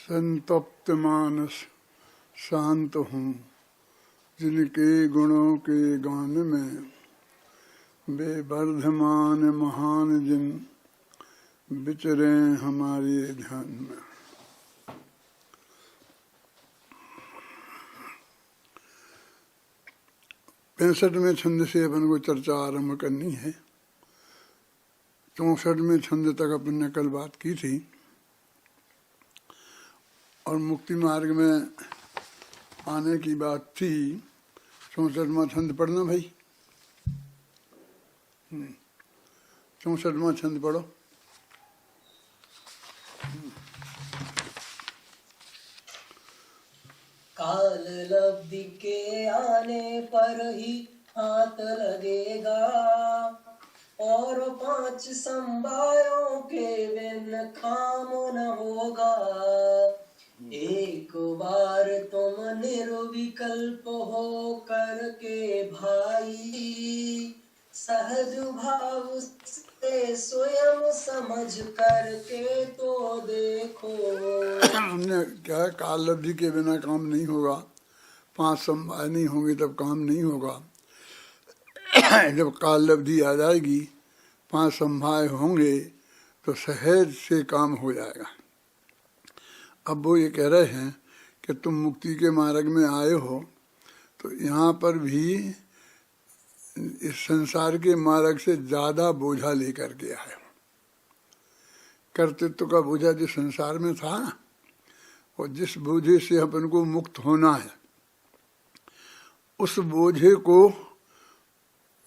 संतप्त मानस शांत हूँ, जिनके गुणों के गान में वे वर्धमान महान जिन विचरे हमारे ध्यान में। में छंद से अपन को चर्चा आरंभ करनी है। 64 छंद तक अपन ने कल बात की थी और मुक्ति मार्ग में आने की बात थी। 64वां छंद पढ़ना भाई। 64वां छंद पढ़ो। काल लब्धि के आने पर ही हाथ लगेगा और 5 समवायों के बिन काम न होगा। एक बार तुम निर्विकल्प हो करके भाई, सहज भाव से स्वयं समझ करके तो देखो। हमने क्या काल लब्धि के बिना काम नहीं होगा, 5 समवाय नहीं होंगे तब काम नहीं होगा। जब काल लब्धि आ जाएगी, 5 समवाय होंगे तो सहज से काम हो जाएगा। अब वो ये कह रहे हैं कि तुम मुक्ति के मार्ग में आए हो तो यहाँ पर भी इस संसार के मार्ग से ज्यादा बोझा लेकर के आए हो। कर्तृत्व का बोझा जो संसार में था और जिस बोझे से अपन को मुक्त होना है, उस बोझे को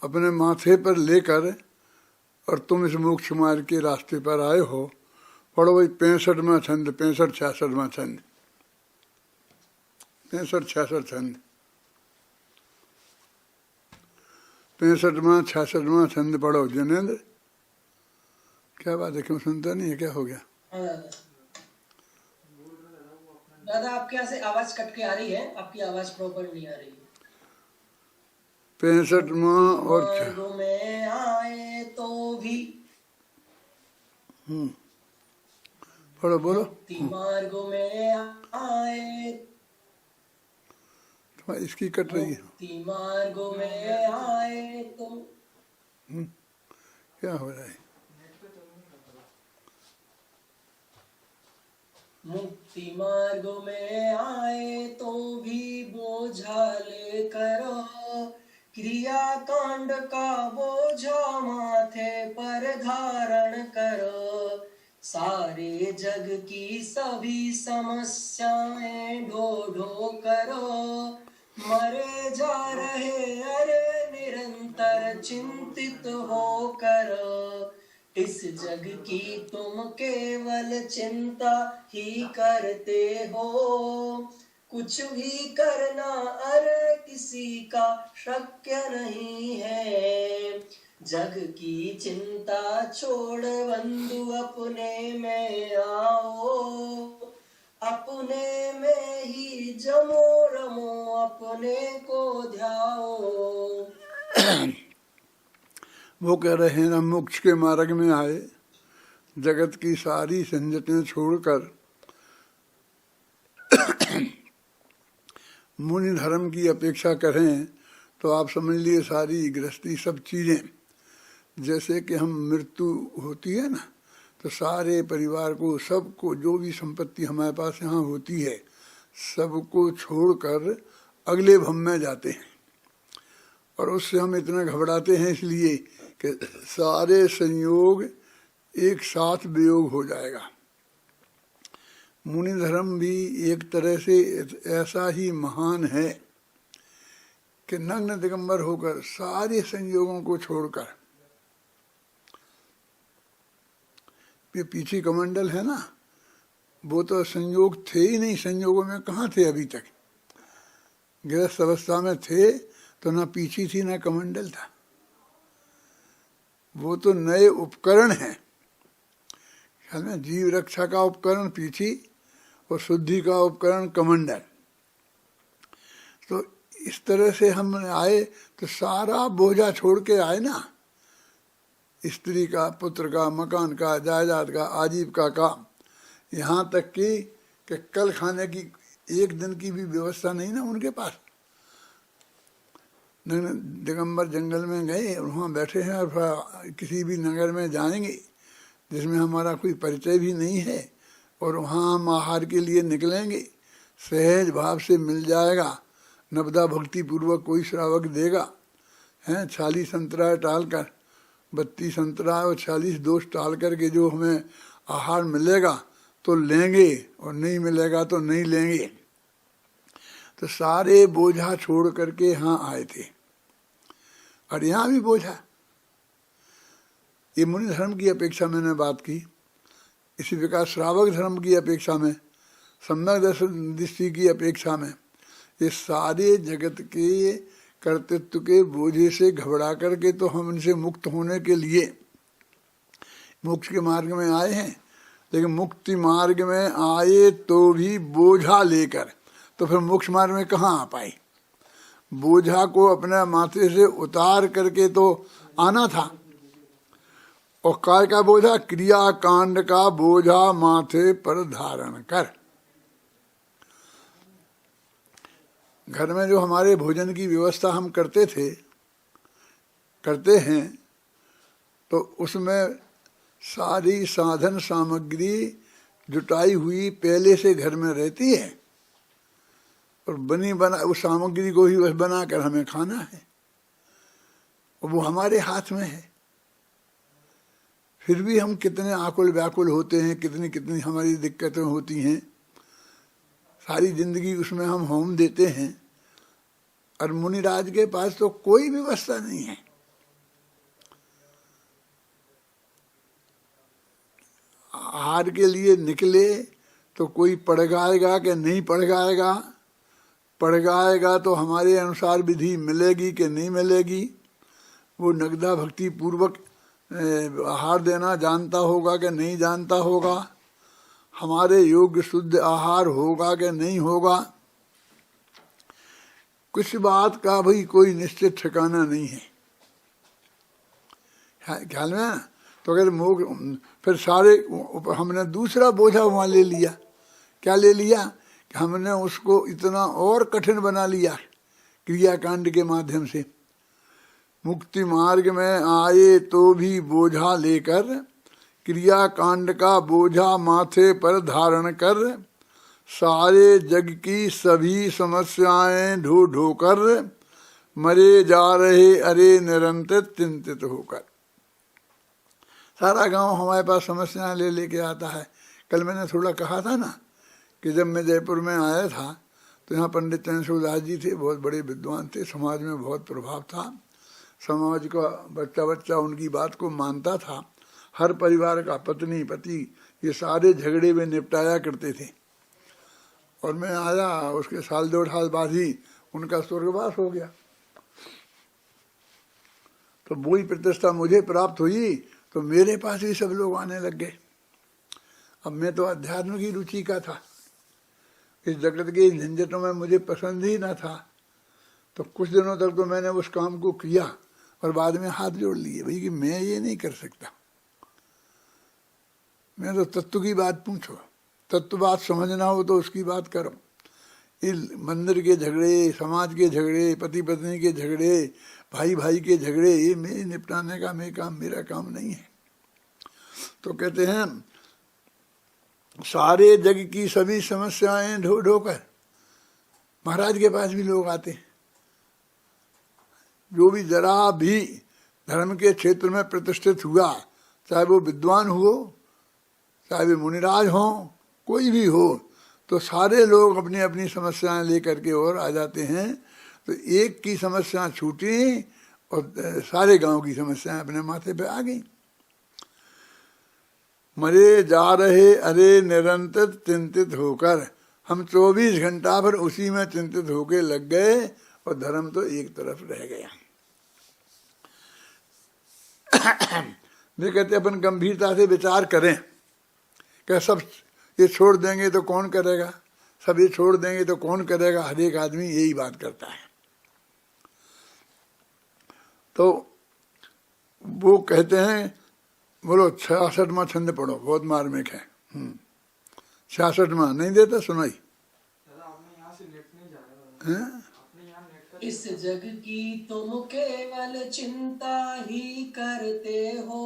अपने माथे पर लेकर और तुम इस मोक्ष मार्ग के रास्ते पर आए हो। पढ़ो भाई 65वां छंद, 65-66वां छंद, 65-66 छंद, 65वां-66वां छंद पढ़ो। जनेंद्र क्या बात है, क्यों सुनता नहीं है, क्या हो गया? दादा आपके यहाँ से आवाज कट के आ रही है, आपकी आवाज प्रॉपर नहीं आ रही है। 65वां और मार्ग में आए तो भी पढ़ो, बोलो। मार्ग में आए, इसकी कट रही है। मार्ग में आए तो क्या हो रहा है? मुक्ति मार्ग में आए तो भी बोझा लेकर, क्रिया कांड का बोझा माथे पर धारण करो। सारे जग की सभी समस्याएं ढो ढो करो, मरे जा रहे अरे निरंतर चिंतित हो करो। इस जग की तुम केवल चिंता ही करते हो, कुछ भी करना अरे किसी का शक्य नहीं है। जग की चिंता छोड़ बंधु अपने में आओ, अपने में ही जमो रमो अपने को ध्याओ। वो कह रहे हैं ना, मोक्ष के मार्ग में आए, जगत की सारी झंझटें छोड़कर मुनि धर्म की अपेक्षा करें तो आप समझ लिए सारी गृहस्थी सब चीजें, जैसे कि हम मृत्यु होती है ना तो सारे परिवार को, सबको जो भी संपत्ति हमारे पास यहाँ होती है सबको छोड़कर अगले भव में जाते हैं। और उससे हम इतना घबराते हैं इसलिए कि सारे संयोग एक साथ वियोग हो जाएगा। मुनि धर्म भी एक तरह से ऐसा ही महान है कि नग्न दिगंबर होकर सारे संयोगों को छोड़कर, ये पीछे कमंडल है ना, वो तो संयोग थे ही नहीं, संयोगों में कहाँ थे अभी तक। गृहस्थ अवस्था में थे तो ना पीछी थी ना कमंडल था। वो तो नए उपकरण हैं। ख्याल में जीव रक्षा का उपकरण पीछी और शुद्धि का उपकरण कमंडल। तो इस तरह से हम आए तो सारा बोझा छोड़ के आए ना, स्त्री का, पुत्र का, मकान का, जायदाद का, आजीविका का, यहाँ तक कि कि कल खाने की एक दिन की भी व्यवस्था नहीं ना उनके पास। दिगंबर जंगल में गए और वहाँ बैठे हैं और किसी भी नगर में जाएंगे जिसमें हमारा कोई परिचय भी नहीं है और वहाँ हम आहार के लिए निकलेंगे, सहज भाव से मिल जाएगा, नवदा भक्ति पूर्वक कोई श्रावक देगा, हैं 40 संतरा टाल कर 32 संतरा और 40 दोष टाल कर के जो हमें आहार मिलेगा तो लेंगे और नहीं मिलेगा तो नहीं लेंगे। तो सारे बोझा छोड़ करके यहाँ आए थे। और यहाँ भी बोझा, ये मुनि धर्म की अपेक्षा मैंने बात की, इसी प्रकार श्रावक धर्म की अपेक्षा में, सम्यक दृष्टि की अपेक्षा में, ये सारे जगत के कर्तृत्व के बोझे से घबरा करके तो हम इनसे मुक्त होने के लिए मोक्ष के मार्ग में आए हैं, लेकिन मुक्ति मार्ग में आए तो भी बोझा लेकर, तो फिर मोक्ष मार्ग में कहाँ आ पाए। बोझा को अपने माथे से उतार करके तो आना था। और काय का बोझा? क्रिया कांड का बोझा माथे पर धारण कर। घर में जो हमारे भोजन की व्यवस्था हम करते थे, करते हैं, तो उसमें सारी साधन सामग्री जुटाई हुई पहले से घर में रहती है और बनी बना उस सामग्री को ही बस बनाकर हमें खाना है और वो हमारे हाथ में है। फिर भी हम कितने आकुल व्याकुल होते हैं, कितनी कितनी हमारी दिक्कतें होती हैं, सारी जिंदगी उसमें हम होम देते हैं। और मुनिराज के पास तो कोई व्यवस्था नहीं है। आहार के लिए निकले तो कोई पड़ गाएगा कि नहीं पड़ गाएगा, पड़ गाएगा तो हमारे अनुसार विधि मिलेगी कि नहीं मिलेगी, वो नगदा भक्ति पूर्वक आहार देना जानता होगा कि नहीं जानता होगा, हमारे योग्य शुद्ध आहार होगा कि नहीं होगा, कुछ बात का भाई कोई निश्चित ठिकाना नहीं है। ख्याल में ना? तो अगर फिर सारे हमने दूसरा बोझा वहाँ ले लिया। क्या ले लिया? कि हमने उसको इतना और कठिन बना लिया क्रियाकांड के माध्यम से। मुक्ति मार्ग में आए तो भी बोझा लेकर, क्रियाकांड का बोझा माथे पर धारण कर, सारे जग की सभी समस्याएं ढो ढो कर, मरे जा रहे अरे निरंतर चिंतित होकर। सारा गांव हमारे पास समस्याएं ले लेके आता है। कल मैंने थोड़ा कहा था ना कि जब मैं जयपुर में आया था तो यहाँ पंडित चंद्रशेखर जी थे, बहुत बड़े विद्वान थे, समाज में बहुत प्रभाव था, समाज का बच्चा बच्चा उनकी बात को मानता था। हर परिवार का पत्नी पति ये सारे झगड़े में निपटाया करते थे। और मैं आया, उसके साल 2 साल बाद ही उनका स्वर्गवास हो गया। तो वही प्रतिष्ठा मुझे प्राप्त हुई तो मेरे पास भी सब लोग आने लग गए। अब मैं तो अध्यात्म की रुचि का था, इस जगत के झंझटों में मुझे पसंद ही ना था। तो कुछ दिनों तक तो मैंने उस काम को किया और बाद में हाथ जोड़ लिए, भाई कि मैं ये नहीं कर सकता। मैं तो तत्व की बात पूछो, तत्व बात समझना हो तो उसकी बात करो। ये मंदिर के झगड़े, समाज के झगड़े, पति पत्नी के झगड़े, भाई भाई के झगड़े, ये मेरे निपटाने का मेरा काम नहीं है। तो कहते हैं सारे जग की सभी समस्याएं ढो ढो कर, महाराज के पास भी लोग आते हैं। जो भी जरा भी धर्म के क्षेत्र में प्रतिष्ठित हुआ, चाहे वो विद्वान हो, चाहे वे मुनिराज हो, कोई भी हो, तो सारे लोग अपनी अपनी समस्याएं लेकर के और आ जाते हैं। तो एक की समस्या छूटी और सारे गांव की समस्याएं अपने माथे पे आ गई। मरे जा रहे अरे निरंतर चिंतित होकर, हम 24 घंटा भर उसी में चिंतित होके लग गए और धर्म तो एक तरफ रह गया। वे कहते अपन गंभीरता से विचार करें कि सब ये छोड़ देंगे तो कौन करेगा, सब ये छोड़ देंगे तो कौन करेगा। हर एक आदमी यही बात करता है। तो वो कहते हैं, बोलो 66वां छंद पढ़ो, बहुत मार्मिक है। 66वां नहीं देता सुनाई हैं? इस जग की तुम केवल चिंता ही करते हो,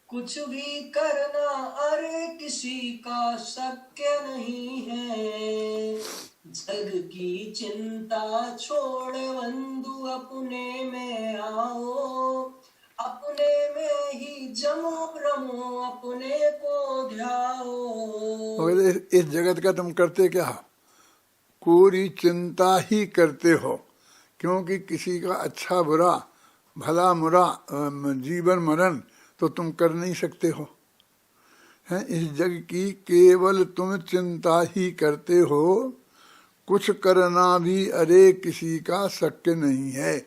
कुछ भी करना अरे किसी का शक्य नहीं है। जग की चिंता छोड़ बंधु अपने में आओ, अपने में ही जमो रमो अपने को ध्याओ। और इस जगत का तुम करते क्या हो? पूरी चिंता ही करते हो, क्योंकि किसी का अच्छा बुरा भला बुरा जीवन मरण तो तुम कर नहीं सकते हो। हैं, इस जग की केवल तुम चिंता ही करते हो, कुछ करना भी अरे किसी का शक्य नहीं है।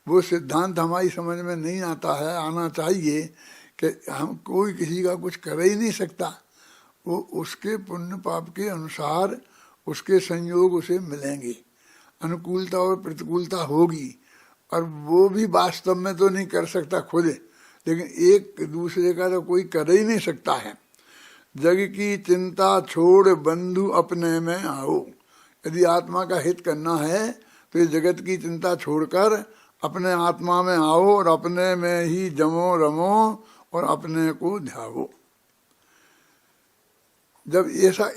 वो सिद्धांत हमारी समझ में नहीं आता है, आना चाहिए कि हम कोई किसी का कुछ कर ही नहीं सकता। वो उसके पुण्य पाप के अनुसार उसके संयोग उसे मिलेंगे, अनुकूलता और प्रतिकूलता होगी, और वो भी वास्तव में तो नहीं कर सकता खुद, लेकिन एक दूसरे का तो कोई कर ही नहीं सकता है। जग की चिंता छोड़ बंधु अपने में आओ। यदि आत्मा का हित करना है तो ये जगत की चिंता छोड़कर अपने आत्मा में आओ और अपने में ही जमो रमो और अपने को ध्याओ। जब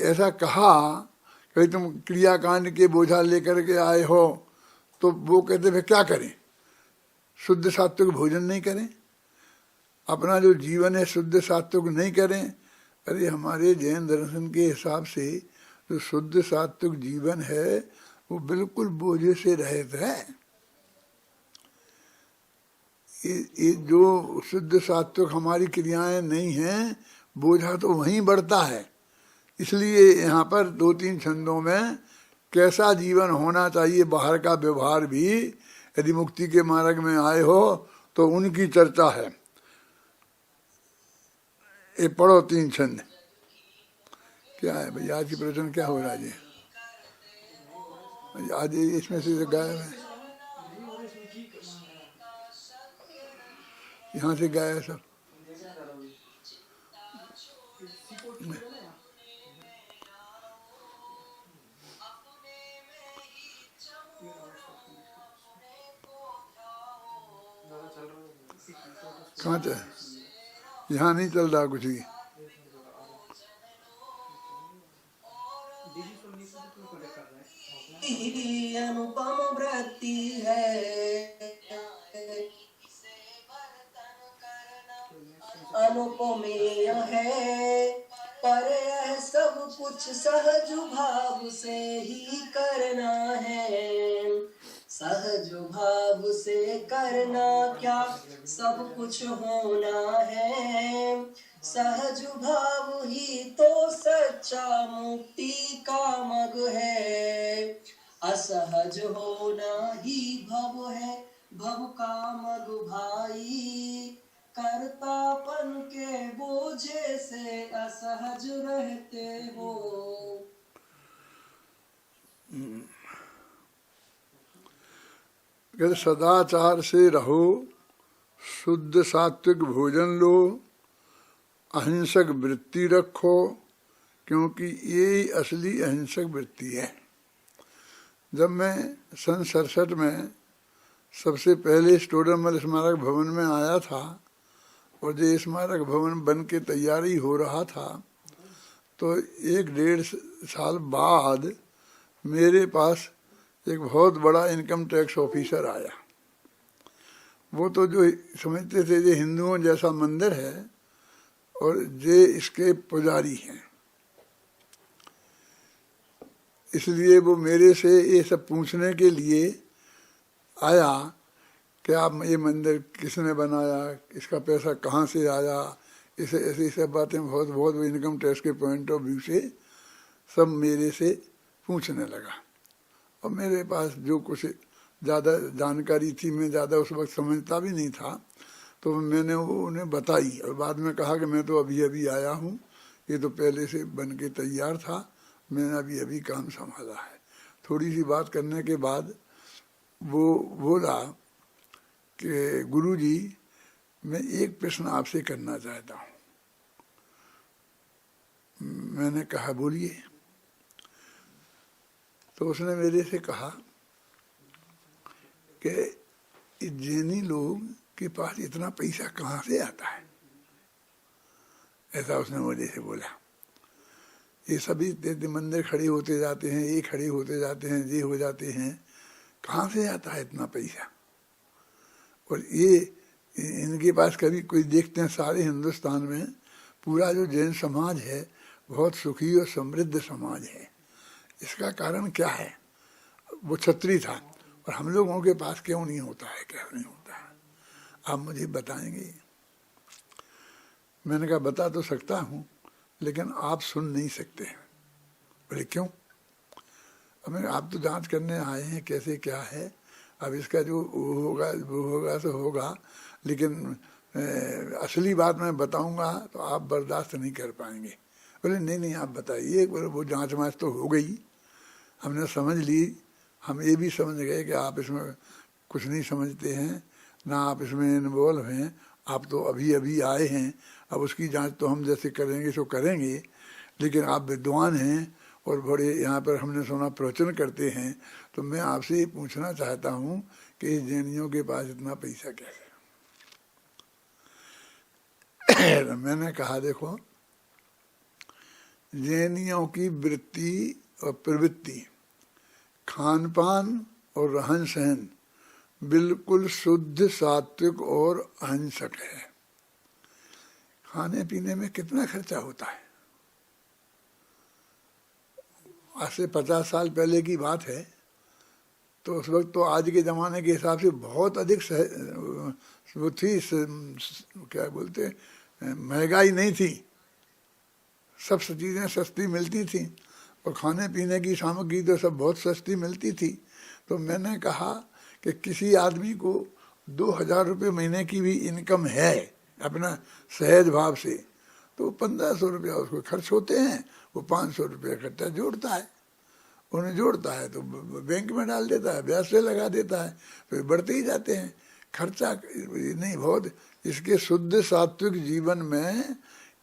ऐसा कहा कि तुम क्रियाकांड के बोझा लेकर के आए हो, तो वो कहते थे क्या करें? शुद्ध सात्विक भोजन नहीं करें, अपना जो जीवन है शुद्ध सात्विक नहीं करें। अरे हमारे जैन दर्शन के हिसाब से जो शुद्ध सात्विक जीवन है वो बिल्कुल बोझे से रहित है। ये जो शुद्ध सात्विक हमारी क्रियाएं नहीं हैं, बोझा तो वहीं बढ़ता है। इसलिए यहाँ पर 2-3 छंदों में कैसा जीवन होना चाहिए, बाहर का व्यवहार भी, यदि मुक्ति के मार्ग में आए हो तो उनकी चर्चा है। ये पढ़ो 3 छंद। क्या है भाई आज की प्रवचन क्या हो रहा है जी? आज इसमें से गायब है, यहाँ से गाया सब। कहाँ चल? यहाँ नहीं चल रहा कुछ भी। अनुपम वृत्ति है, अनुपमेय है, पर यह सब कुछ सहज भाव से ही करना है। सहज भाव से करना क्या सब कुछ होना है। सहज भाव ही तो सच्चा मुक्ति का मग है। असहज होना ही भव है, भव का मग भाई। कर्तापन के बोझे से असहज रहते हो। कहते सदाचार से रहो, शुद्ध सात्विक भोजन लो, अहिंसक वृत्ति रखो, क्योंकि ये ही असली अहिंसक वृत्ति है। जब मैं सन 67 में सबसे पहले स्टोडरमल स्मारक भवन में आया था और जो स्मारक भवन बन के तैयारी हो रहा था, तो 1-1.5 साल बाद मेरे पास एक बहुत बड़ा इनकम टैक्स ऑफिसर आया। वो तो जो समझते थे ये हिंदुओं जैसा मंदिर है और ये इसके पुजारी हैं, इसलिए वो मेरे से ये सब पूछने के लिए आया कि आप ये मंदिर किसने बनाया, इसका पैसा कहाँ से आया, इसे ऐसी सब बातें बहुत वो इनकम टैक्स के पॉइंट ऑफ व्यू से सब मेरे से पूछने लगा। और मेरे पास जो कुछ ज़्यादा जानकारी थी, मैं ज़्यादा उस वक्त समझता भी नहीं था, तो मैंने वो उन्हें बताई और बाद में कहा कि मैं तो अभी अभी आया हूँ, ये तो पहले से बन के तैयार था, मैंने अभी अभी काम संभाला है। थोड़ी सी बात करने के बाद वो बोला कि गुरुजी मैं एक प्रश्न आपसे करना चाहता हूँ। मैंने कहा बोलिए। तो उसने मेरे से कहा कि जैनी लोग के पास इतना पैसा कहाँ से आता है, ऐसा उसने मुझे से बोला। ये सभी मंदिर खड़े होते जाते हैं, ये खड़े होते जाते हैं, ये हो जाते हैं, कहाँ से आता है इतना पैसा। और ये इनके पास कभी कोई देखते हैं सारे हिंदुस्तान में पूरा जो जैन समाज है बहुत सुखी और समृद्ध समाज है। इसका कारण क्या है? वो क्षत्रिय था और हम लोगों के पास क्यों नहीं होता है, क्यों नहीं होता है, आप मुझे बताएंगे। मैंने कहा बता तो सकता हूँ लेकिन आप सुन नहीं सकते। बोले क्यों? अब आप तो जांच करने आए हैं कैसे क्या है, अब इसका जो वो होगा तो होगा, लेकिन असली बात मैं बताऊंगा तो आप बर्दाश्त नहीं कर पाएंगे। बोले नहीं नहीं आप बताइए। बोले वो जांच मांच तो हो गई, हमने समझ ली, हम ये भी समझ गए कि आप इसमें कुछ नहीं समझते हैं, ना आप इसमें इन्वॉल्व हैं, आप तो अभी अभी आए हैं। अब उसकी जांच तो हम जैसे करेंगे सो करेंगे, लेकिन आप विद्वान हैं और बड़े यहाँ पर हमने सुना प्रवचन करते हैं, तो मैं आपसे ये पूछना चाहता हूँ कि जैनियों के पास इतना पैसा कैसे? मैंने कहा देखो, जैनियों की वृत्ति और प्रवृत्ति, खान पान और रहन सहन बिल्कुल शुद्ध सात्विक और अहिंसक है। खाने पीने में कितना खर्चा होता है? आज से 50 साल पहले की बात है, तो उस वक्त तो आज के ज़माने के हिसाब से बहुत अधिक वो थी, क्या बोलते, महंगाई नहीं थी, सब चीज़ें सस्ती मिलती थी और खाने पीने की सामग्री तो सब बहुत सस्ती मिलती थी। तो मैंने कहा कि किसी आदमी को 2000 रुपये महीने की भी इनकम है अपना सहज भाव से, तो 1500 रुपया उसको खर्च होते हैं, वो 500 रुपया खर्चा जोड़ता है, उन्हें जोड़ता है तो बैंक में डाल देता है, ब्याज से लगा देता है, फिर बढ़ते ही जाते हैं। खर्चा नहीं बहुत, इसके शुद्ध सात्विक जीवन में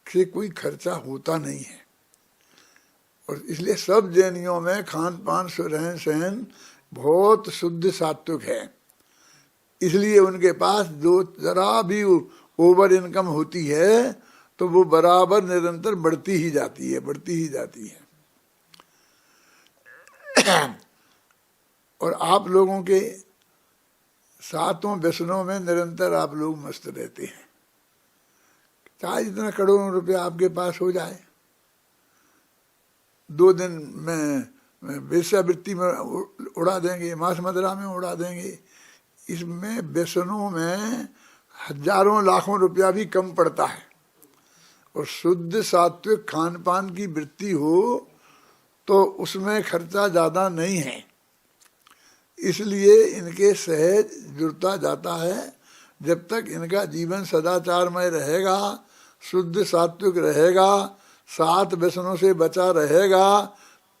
से कोई खर्चा होता नहीं है। और इसलिए सब जैनियों में खान पान रहन सहन बहुत शुद्ध सात्विक है, इसलिए उनके पास जो जरा भी ओवर इनकम होती है तो वो बराबर निरंतर बढ़ती ही जाती है, बढ़ती ही जाती है। और आप लोगों के सातों व्यसनों में निरंतर आप लोग मस्त रहते हैं। चाहे जितना करोड़ों रुपया आपके पास हो जाए, 2 दिन में वेश्यावृत्ति में उड़ा देंगे, मांस मदिरा में उड़ा देंगे, इसमें व्यसनों में हजारों लाखों रुपया भी कम पड़ता है। और शुद्ध सात्विक खान पान की वृत्ति हो तो उसमें खर्चा ज़्यादा नहीं है, इसलिए इनके सहज जुड़ता जाता है। जब तक इनका जीवन सदाचारमय रहेगा, शुद्ध सात्विक रहेगा, 7 व्यसनों से बचा रहेगा,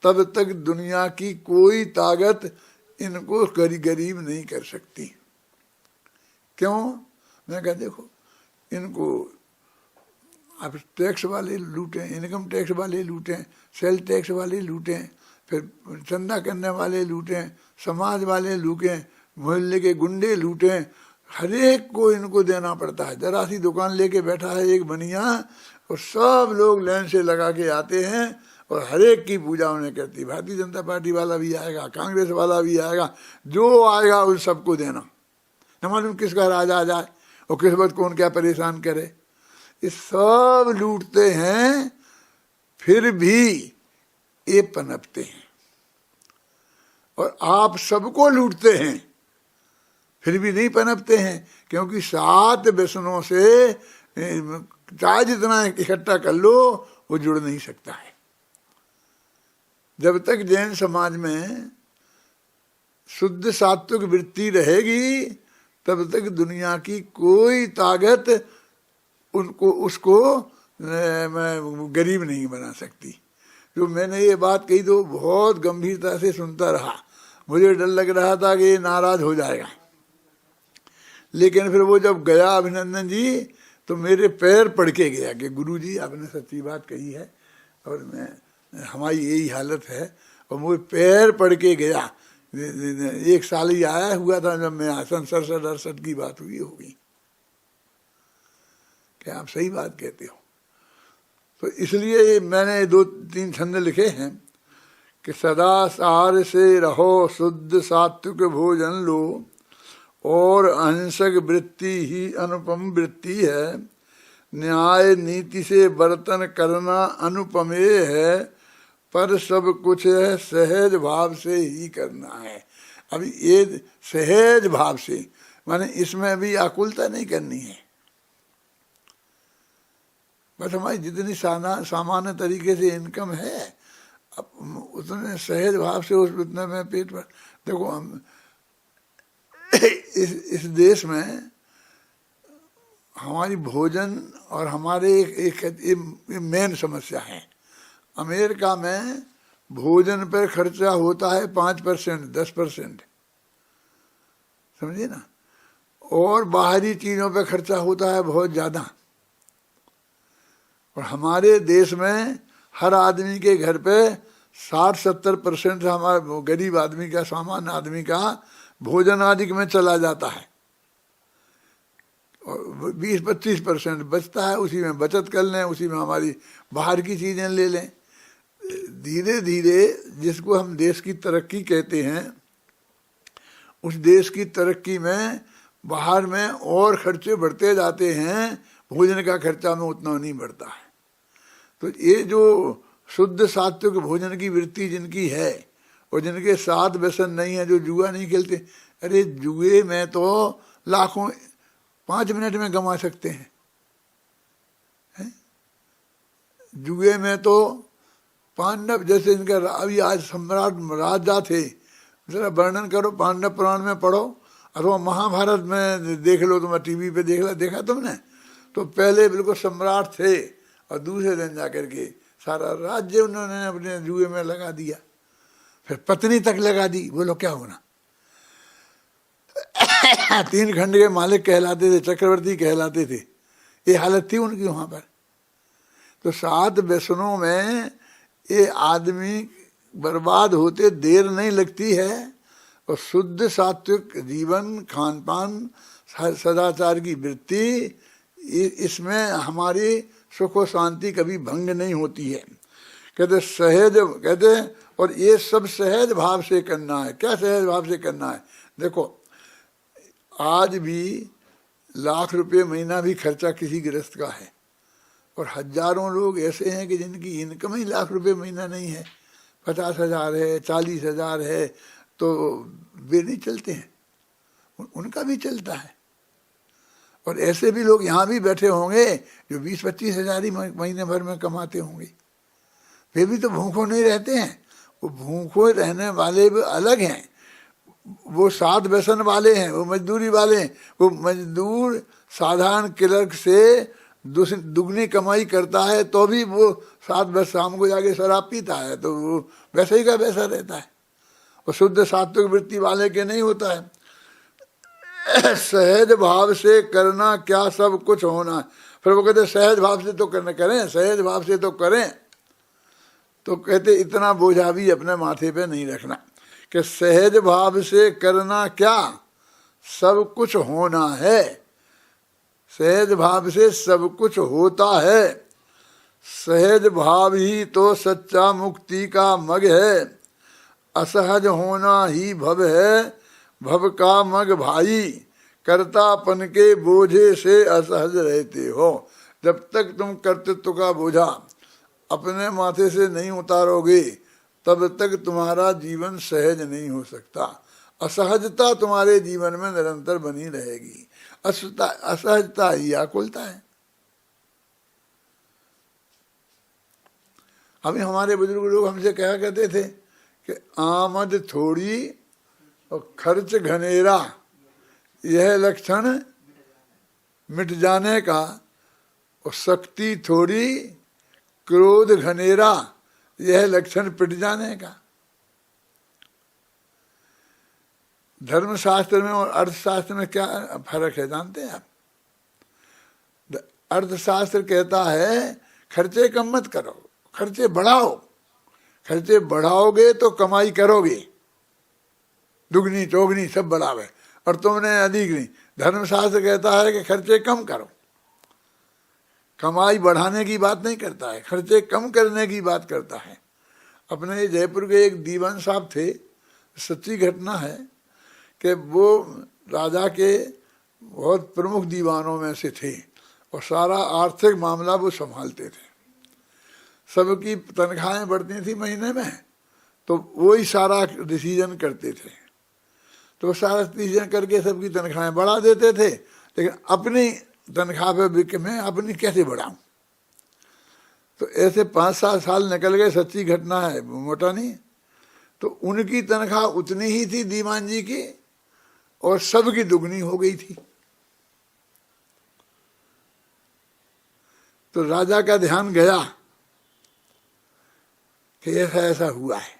तब तक दुनिया की कोई ताकत इनको गरीब नहीं कर सकती। क्यों? मैं कहा देखो, इनको अब टैक्स वाले लूटें, इनकम टैक्स वाले लूटें, सेल टैक्स वाले लूटें, फिर चंदा करने वाले लूटें, समाज वाले लूटें, मोहल्ले के गुंडे लूटें, हर एक को इनको देना पड़ता है। जरा सी दुकान लेके बैठा है एक बनिया और सब लोग लाइन से लगा के आते हैं और हर एक की पूजा उन्हें करती। भारतीय जनता पार्टी वाला भी आएगा, कांग्रेस वाला भी आएगा, जो आएगा उन सबको देना, न मालूम किसका राज आ जाए और किस वक्त कौन क्या परेशान करे। ये सब लूटते हैं, फिर भी ये पनपते हैं। और आप सबको लूटते हैं, फिर भी नहीं पनपते हैं, क्योंकि 7 व्यसनों से चाहे जितना इकट्ठा कर लो वो जुड़ नहीं सकता है। जब तक जैन समाज में शुद्ध सात्विक वृत्ति रहेगी, तब तक दुनिया की कोई ताकत उसको गरीब नहीं बना सकती। जो मैंने ये बात कही तो बहुत गंभीरता से सुनता रहा, मुझे डर लग रहा था कि ये नाराज हो जाएगा, लेकिन फिर वो जब गया अभिनंदन जी तो मेरे पैर पड़ के गया कि गुरु जी आपने सच्ची बात कही है, और हमारी यही हालत है। और मुझे पैर पड़ के गया, 1 साल ही आया हुआ था जब मैं 67-68 की बात हुई होगी। क्या आप सही बात कहते हो? तो इसलिए मैंने 2-3 छंद लिखे हैं कि सदा सार से रहो, शुद्ध सात्विक भोजन लो, और अहिंसक वृत्ति ही अनुपम वृत्ति है, न्याय नीति से बर्तन करना अनुपमेय है, पर सब कुछ है सहज भाव से ही करना है। अभी ये सहज भाव से माने इसमें भी आकुलता नहीं करनी है, बस हमारी जितनी सामान्य तरीके से इनकम है अब उतने सहज भाव से उतने में पेट भर। देखो हम इस देश में हमारी भोजन और हमारे एक मेन समस्या है। अमेरिका में भोजन पर खर्चा होता है 5%, 10%, समझिए ना, और बाहरी चीज़ों पर खर्चा होता है बहुत ज़्यादा। और हमारे देश में हर आदमी के घर पे 60-70% हमारे गरीब आदमी का, सामान्य आदमी का भोजन आदि में चला जाता है, और 20-25% बचता है, उसी में बचत कर लें, उसी में हमारी बाहर की चीज़ें ले लें। धीरे धीरे जिसको हम देश की तरक्की कहते हैं, उस देश की तरक्की में बाहर में और खर्चे बढ़ते जाते हैं, भोजन का खर्चा में उतना नहीं बढ़ता है। तो ये जो शुद्ध सात्विक भोजन की वृत्ति जिनकी है और जिनके साथ व्यसन नहीं है, जो जुआ नहीं खेलते, अरे जुए में तो लाखों 5 मिनट में गंवा सकते हैं, जुए में तो पांडव जैसे इनका अभी आज सम्राट राजा थे, जरा वर्णन करो, पांडव पुराण में पढ़ो अथवा महाभारत में देख लो, तुम्हें टीवी पे देखा तुमने, तो पहले बिल्कुल सम्राट थे और दूसरे दिन जाकर के सारा राज्य उन्होंने अपने जुए में लगा दिया, फिर पत्नी तक लगा दी। बोलो क्या होना? 3 खंड के मालिक कहलाते थे, चक्रवर्ती कहलाते थे, ये हालत थी उनकी वहां पर। तो 7 व्यसनों में ये आदमी बर्बाद होते देर नहीं लगती है, और शुद्ध सात्विक जीवन, खान पान, सदाचार की वृत्ति, इसमें हमारी सुख और शांति कभी भंग नहीं होती है। कहते सहज, कहते और ये सब सहज भाव से करना है। क्या सहज भाव से करना है? देखो आज भी लाख रुपए महीना भी खर्चा किसी गृहस्थ का है, और हजारों लोग ऐसे हैं कि जिनकी इनकम ही लाख रुपए महीना नहीं है, 50,000 है, 40,000 है, तो वे नहीं चलते हैं, उनका भी चलता है। और ऐसे भी लोग यहाँ भी बैठे होंगे जो 20-25 हज़ार ही महीने भर में कमाते होंगे, वे भी तो भूखों नहीं रहते हैं। वो भूखों रहने वाले भी अलग हैं, वो 7 व्यसन वाले हैं, वो मजदूरी वाले हैं। वो मजदूर साधारण क्लर्क से दुगनी कमाई करता है तो भी वो 7 बजे शाम को जाके शराब पीता है, तो वो वैसे ही का वैसा रहता है। और शुद्ध सात्विक वृत्ति वाले के नहीं होता है। सहज भाव से करना क्या सब कुछ होना है। फिर वो कहते सहज भाव से तो करें, सहज भाव से तो करें, तो कहते इतना बोझा भी अपने माथे पे नहीं रखना कि सहज भाव से करना क्या सब कुछ होना है। सहज भाव से सब कुछ होता है, सहज भाव ही तो सच्चा मुक्ति का मग है। असहज होना ही भव है, भव का मग भाई, कर्तापन के बोझे से असहज रहते हो। जब तक तुम कर्तृत्व का बोझा अपने माथे से नहीं उतारोगे तब तक तुम्हारा जीवन सहज नहीं हो सकता। असहजता तुम्हारे जीवन में निरंतर बनी रहेगी। असहजता ही आकुलता है। अभी हमारे बुजुर्ग लोग हमसे कहा करते थे कि आमद थोड़ी और खर्च घनेरा, यह लक्षण मिट जाने का, और शक्ति थोड़ी क्रोध घनेरा, यह लक्षण पिट जाने का। धर्मशास्त्र में और अर्थशास्त्र में क्या फर्क है जानते हैं आप? अर्थशास्त्र कहता है खर्चे कम मत करो, खर्चे बढ़ाओ, खर्चे बढ़ाओगे तो कमाई करोगे, दुगनी चौगनी सब बढ़ावे, और तुमने अधिक नहीं। धर्मशास्त्र कहता है कि खर्चे कम करो, कमाई बढ़ाने की बात नहीं करता है, खर्चे कम करने की बात करता है। अपने जयपुर के एक दीवान साहब थे, सच्ची घटना है कि वो राजा के बहुत प्रमुख दीवानों में से थे और सारा आर्थिक मामला वो संभालते थे। सबकी तनख्वाहें बढ़ती थी महीने में, तो वो ही सारा डिसीजन करते थे। तो सारा डिसीजन करके सबकी तनख्वाहें बढ़ा देते थे, लेकिन अपनी तनख्वाह पे मैं अपनी कैसे बढ़ाऊं। तो ऐसे 5-7 साल निकल गए, सच्ची घटना है, मोटा नहीं। तो उनकी तनख्वाह उतनी ही थी दीवान जी की, और सबकी दुगनी हो गई थी। तो राजा का ध्यान गया कि ऐसा ऐसा हुआ है।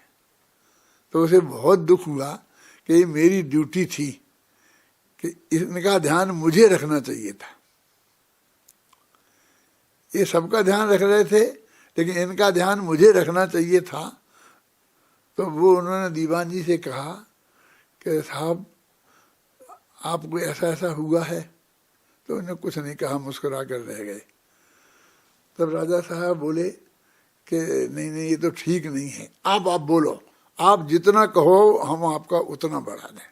तो उसे बहुत दुख हुआ कि ये मेरी ड्यूटी थी कि इनका ध्यान मुझे रखना चाहिए था। ये सबका ध्यान रख रहे थे, लेकिन इनका ध्यान मुझे रखना चाहिए था। तो वो उन्होंने दीवान जी से कहा कि साहब आपको ऐसा ऐसा हुआ है। तो उन्होंने कुछ नहीं कहा, मुस्कुरा कर रह गए। तब राजा साहब बोले कि नहीं नहीं, ये तो ठीक नहीं है, आप बोलो, आप जितना कहो हम आपका उतना बढ़ा दें।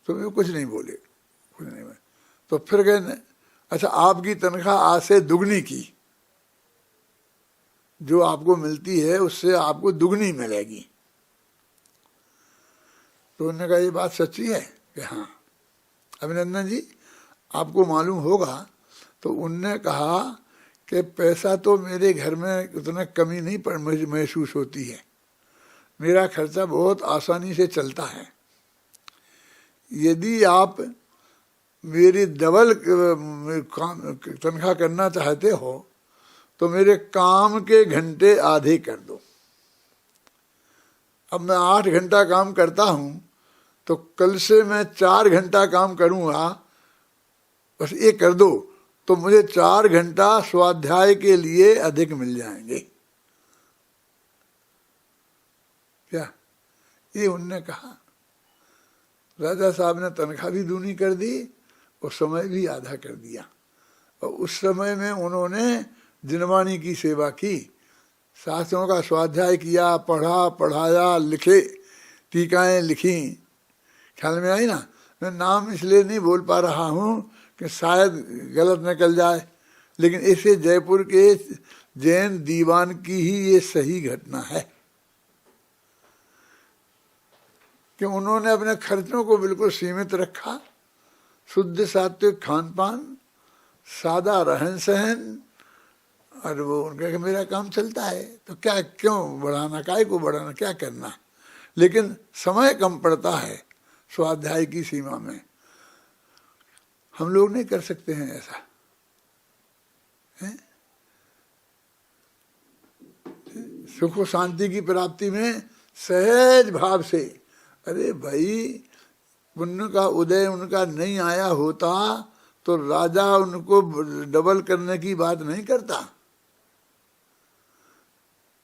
तो वो कुछ नहीं बोले, कुछ नहीं बोले। तो फिर गए, अच्छा आपकी तनख्वाह आज से दुगनी की, जो आपको मिलती है उससे आपको दुगनी मिलेगी। तो उन्होंने कहा ये बात सच्ची है कि हाँ अभिनंदन जी आपको मालूम होगा। तो उनने कहा कि पैसा तो मेरे घर में उतना कमी नहीं पर महसूस होती है, मेरा खर्चा बहुत आसानी से चलता है। यदि आप मेरी डबल तनख्वाह करना चाहते हो तो मेरे काम के घंटे आधे कर दो। अब मैं 8 घंटा काम करता हूँ, तो कल से मैं 4 घंटा काम करूँगा, बस ये कर दो, तो मुझे 4 घंटा स्वाध्याय के लिए अधिक मिल जाएंगे। क्या ये उनने कहा। राजा साहब ने तनख्वाह भी दूनी कर दी और समय भी आधा कर दिया। और उस समय में उन्होंने जिनवाणी की सेवा की, शास्त्रों का स्वाध्याय किया, पढ़ा, पढ़ाया, लिखे, टीकाएं लिखी। ख्याल में आई ना। मैं नाम इसलिए नहीं बोल पा रहा हूँ कि शायद गलत निकल जाए, लेकिन इसे जयपुर के जैन दीवान की ही ये सही घटना है कि उन्होंने अपने खर्चों को बिल्कुल सीमित रखा। शुद्ध सात्विक खान पान, सादा रहन सहन, और वो उनका कि मेरा काम चलता है तो क्या, क्यों बढ़ाना, काय को बढ़ाना, क्या करना। लेकिन समय कम पड़ता है स्वाध्याय की सीमा में। हम लोग नहीं कर सकते हैं ऐसा है? सुख और शांति की प्राप्ति में सहज भाव से, अरे भाई पुण्य का उदय उनका नहीं आया होता तो राजा उनको डबल करने की बात नहीं करता।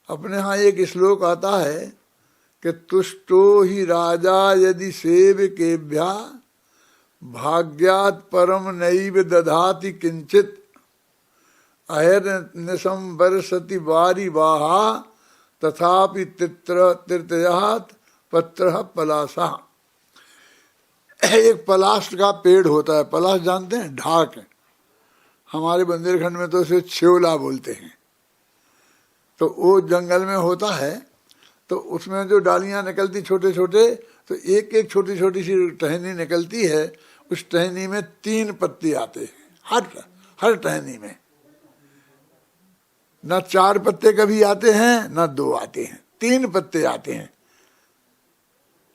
अपने यहाँ एक श्लोक आता है कि तुष्टो ही राजा यदि सेवकेभ्या भाग्यात् परम नैव दधाति किंचित अहर्निशं वर्षति वारि वाहा तथापि तृतीयात् पत्रः पलासा। एक पलाश का पेड़ होता है, पलाश जानते हैं, ढाक। हमारे बुंदेलखंड में तो उसे छेवला बोलते हैं। तो वो जंगल में होता है, तो उसमें जो डालियां निकलती छोटे छोटे, तो एक एक छोटी छोटी सी टहनी निकलती है। उस टहनी में 3 पत्ते आते हैं, हर टहनी में। न 4 पत्ते कभी आते हैं, न 2 आते हैं, 3 पत्ते आते हैं।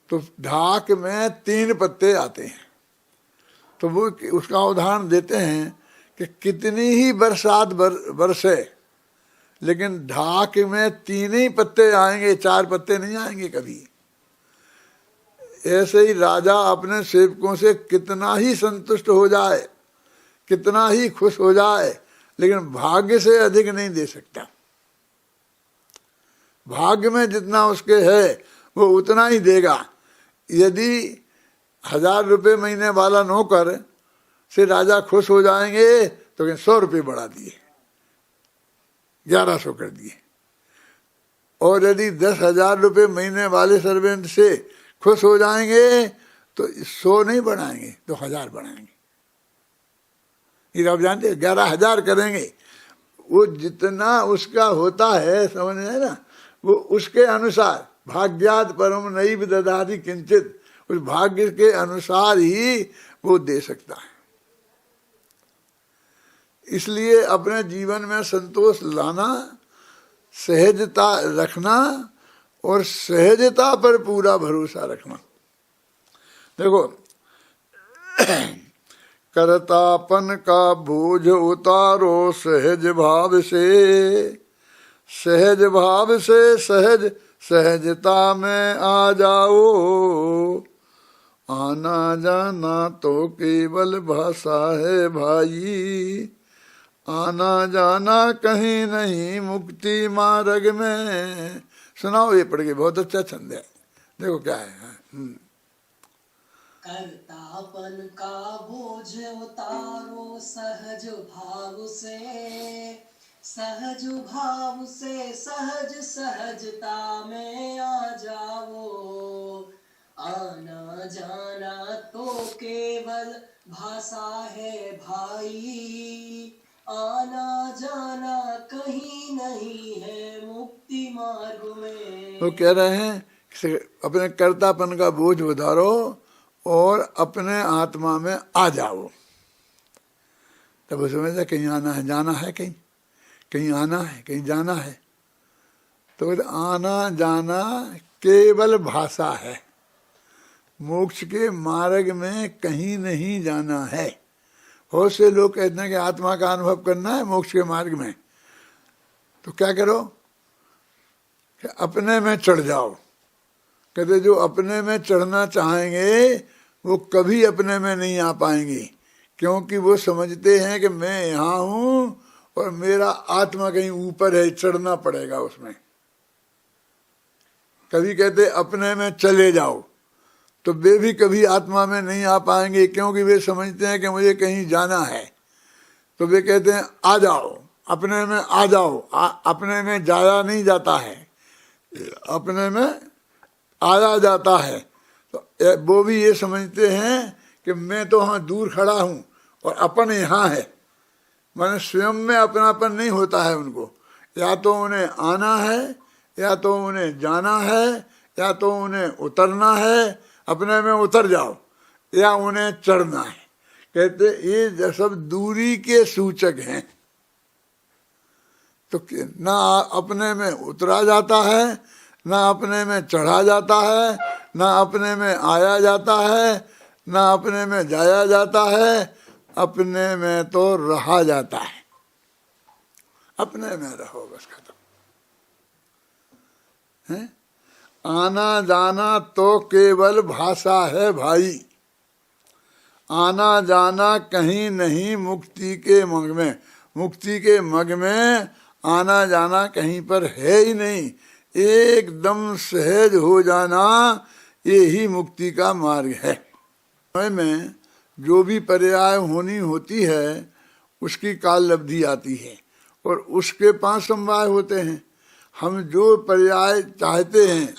तो ढाक में 3 पत्ते आते हैं। तो वो उसका उदाहरण देते हैं कि कितनी ही बरसात बरसे, लेकिन ढाक में 3 ही पत्ते आएंगे, 4 पत्ते नहीं आएंगे कभी। ऐसे ही राजा अपने सेवकों से कितना ही संतुष्ट हो जाए, कितना ही खुश हो जाए, लेकिन भाग्य से अधिक नहीं दे सकता। भाग्य में जितना उसके है वो उतना ही देगा। यदि 1000 रुपये महीने वाला नौकर से राजा खुश हो जाएंगे तो 100 रुपये बढ़ा दिए, 1100 कर दिए। और यदि 10,000 रुपये महीने वाले सर्वेंट से खुश हो जाएंगे तो 100 नहीं बढ़ाएंगे तो 1000 बढ़ाएंगे। ये आप जानते हैं 11,000 करेंगे। वो जितना उसका होता है, समझ में है ना, वो उसके अनुसार भाग्यात परम नैव ददाति किंचित, उस भाग्य के अनुसार ही वो दे सकता है। इसलिए अपने जीवन में संतोष लाना, सहजता रखना और सहजता पर पूरा भरोसा रखना। देखो करतापन का बोझ उतारो सहज भाव से, सहज भाव से सहज सहजता में आ जाओ। आना जाना तो केवल भाषा है भाई, आना जाना कहीं नहीं मुक्ति मार्ग में। सुनाओ ये पढ़ के, बहुत अच्छा छंद है। देखो क्या है। करतापन का बोझ उतारो सहज भाव से, सहज भाव से सहज सहजता में आ जाओ। आना जाना तो केवल भाषा है भाई, आना जाना कहीं नहीं है मुक्ति मार्ग में। वो कह रहे हैं अपने कर्तापन का बोझ उतारो और अपने आत्मा में आ जाओ। तब वो समझता कहीं आना है, जाना है, कहीं कहीं आना है, कहीं जाना है। तो आना जाना केवल भाषा है, मोक्ष के मार्ग में कहीं नहीं जाना है। बहुत से लोग कहते हैं कि आत्मा का अनुभव करना है मोक्ष के मार्ग में, तो क्या करो कि अपने में चढ़ जाओ। कहते जो अपने में चढ़ना चाहेंगे वो कभी अपने में नहीं आ पाएंगे, क्योंकि वो समझते हैं कि मैं यहाँ हूँ और मेरा आत्मा कहीं ऊपर है, चढ़ना पड़ेगा उसमें। कभी कहते अपने में चले जाओ, तो वे भी कभी आत्मा में नहीं आ पाएंगे, क्योंकि वे समझते हैं कि मुझे कहीं जाना है। तो वे कहते हैं आ जाओ, अपने में आ जाओ। अपने में जाया नहीं जाता है, अपने में आया जाता है। तो वो भी ये समझते हैं कि मैं तो वहाँ दूर खड़ा हूँ और अपन यहाँ है। माने स्वयं में अपनापन नहीं होता है उनको। या तो उन्हें आना है, या तो उन्हें जाना है, या तो उन्हें उतरना है। अपने में उतर जाओ या उन्हें चढ़ना है। कहते ये सब दूरी के सूचक हैं। तो ना अपने में उतरा जाता है, ना अपने में चढ़ा जाता है, ना अपने में आया जाता है, ना अपने में जाया जाता है। अपने में तो रहा जाता है। अपने में रहो, बस खत्म है। आना जाना तो केवल भाषा है भाई, आना जाना कहीं नहीं मुक्ति के मग में। मुक्ति के मग में आना जाना कहीं पर है ही नहीं। एकदम सहज हो जाना, ये ही मुक्ति का मार्ग है। समय में जो भी पर्याय होनी होती है उसकी काल लब्धि आती है और उसके 5 समवाय होते हैं। हम जो पर्याय चाहते हैं,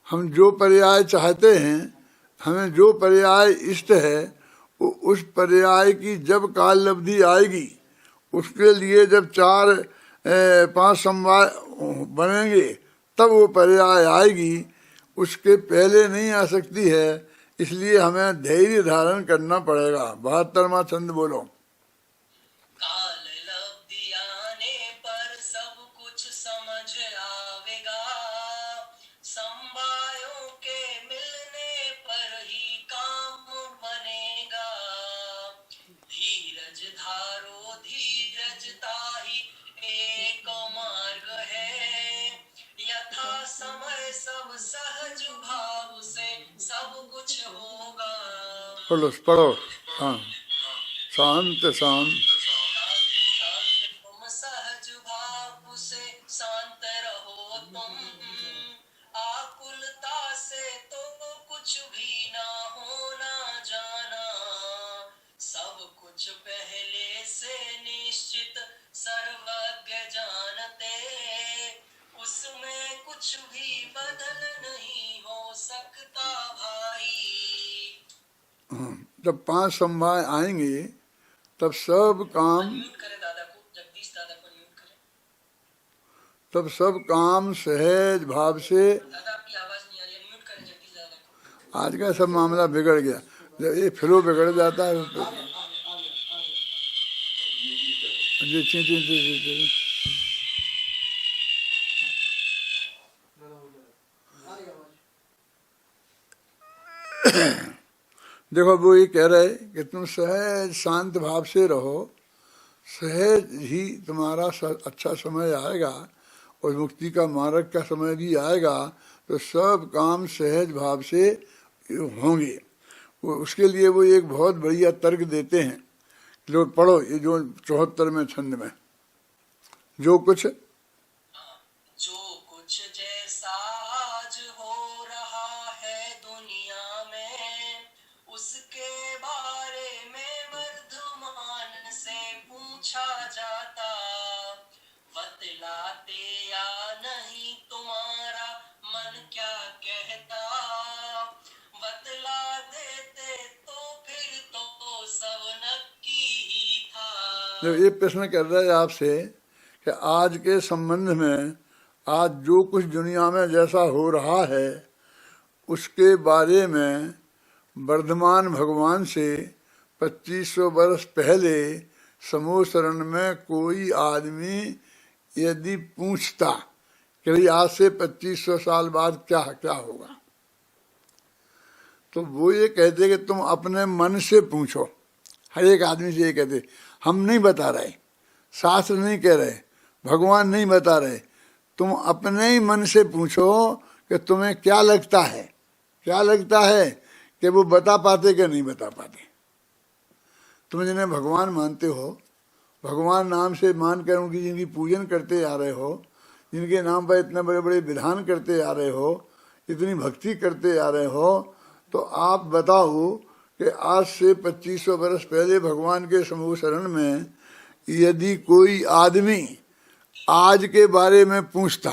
हम जो पर्याय चाहते हैं, हमें जो पर्याय इष्ट है, उस पर्याय की जब काल लब्धि आएगी, उसके लिए जब 4-5 समवाय बनेंगे तब वो पर्याय आएगी। उसके पहले नहीं आ सकती है। इसलिए हमें धैर्य धारण करना पड़ेगा। 72वां छंद बोलो। काल लब्धि आने पर सब कुछ समझ आवेगा, समवायों के मिलने पर ही काम बनेगा। धीरज धारो धीरजता ही एक मार्ग है, यथा समय सब सहज भाव से सब कुछ होगा। पढ़ो, हाँ शांत शांत तुम सहज भाव से शांत रहो तुम, आकुलता से तो कुछ भी ना होना जाना, सब कुछ पहले से निश्चित सर्वज्ञ जानते, उसमें कुछ भी बदल नहीं हो सकता भाई। जब 5 संभाय आएंगे तब सब काम, म्यूट करें दादा को, जगदीश दादा को म्यूट करें। तब सब काम सहज भाव से। दादा आपकी आवाज नहीं आ रही है, म्यूट करें जगदीश दादा को। आज का सब मामला बिगड़ गया, जब ये फ्लो बिगड़ जाता है तो देखो वो ये कह रहे कि तुम सहज शांत भाव से रहो, सहज ही तुम्हारा अच्छा समय आएगा और मुक्ति का मार्ग का समय भी आएगा, तो सब काम सहज भाव से होंगे। उसके लिए वो एक बहुत बढ़िया तर्क देते हैं, लोग पढ़ो ये जो 74वें छंद में, जो कुछ जैसा आज हो रहा है दुनिया में, उसके बारे में वर्धमान से पूछा जाता, बतलाते या नहीं तुम्हारा मन क्या कहता, बतला देते तो फिर तो सब नक्की ही था। जब ये प्रश्न कर रहे हैं आपसे कि आज के संबंध में, आज जो कुछ दुनिया में जैसा हो रहा है उसके बारे में वर्धमान भगवान से 2500 वर्ष पहले समूह शरण में कोई आदमी यदि पूछता कि भाई आज से 2500 साल बाद क्या क्या होगा, तो वो ये कहते कि तुम अपने मन से पूछो। हर एक आदमी से ये कहते, हम नहीं बता रहे, शास्त्र नहीं कह रहे, भगवान नहीं बता रहे, तुम अपने ही मन से पूछो कि तुम्हें क्या लगता है, क्या लगता है कि वो बता पाते कि नहीं बता पाते। तुम जिन्हें भगवान मानते हो, भगवान नाम से मान कर उनकी जिनकी पूजन करते आ रहे हो, जिनके नाम पर इतने बड़े बड़े विधान करते आ रहे हो, इतनी भक्ति करते आ रहे हो, तो आप बताओ कि आज से 2500 वर्ष पहले भगवान के समूह शरण में यदि कोई आदमी आज के बारे में पूछता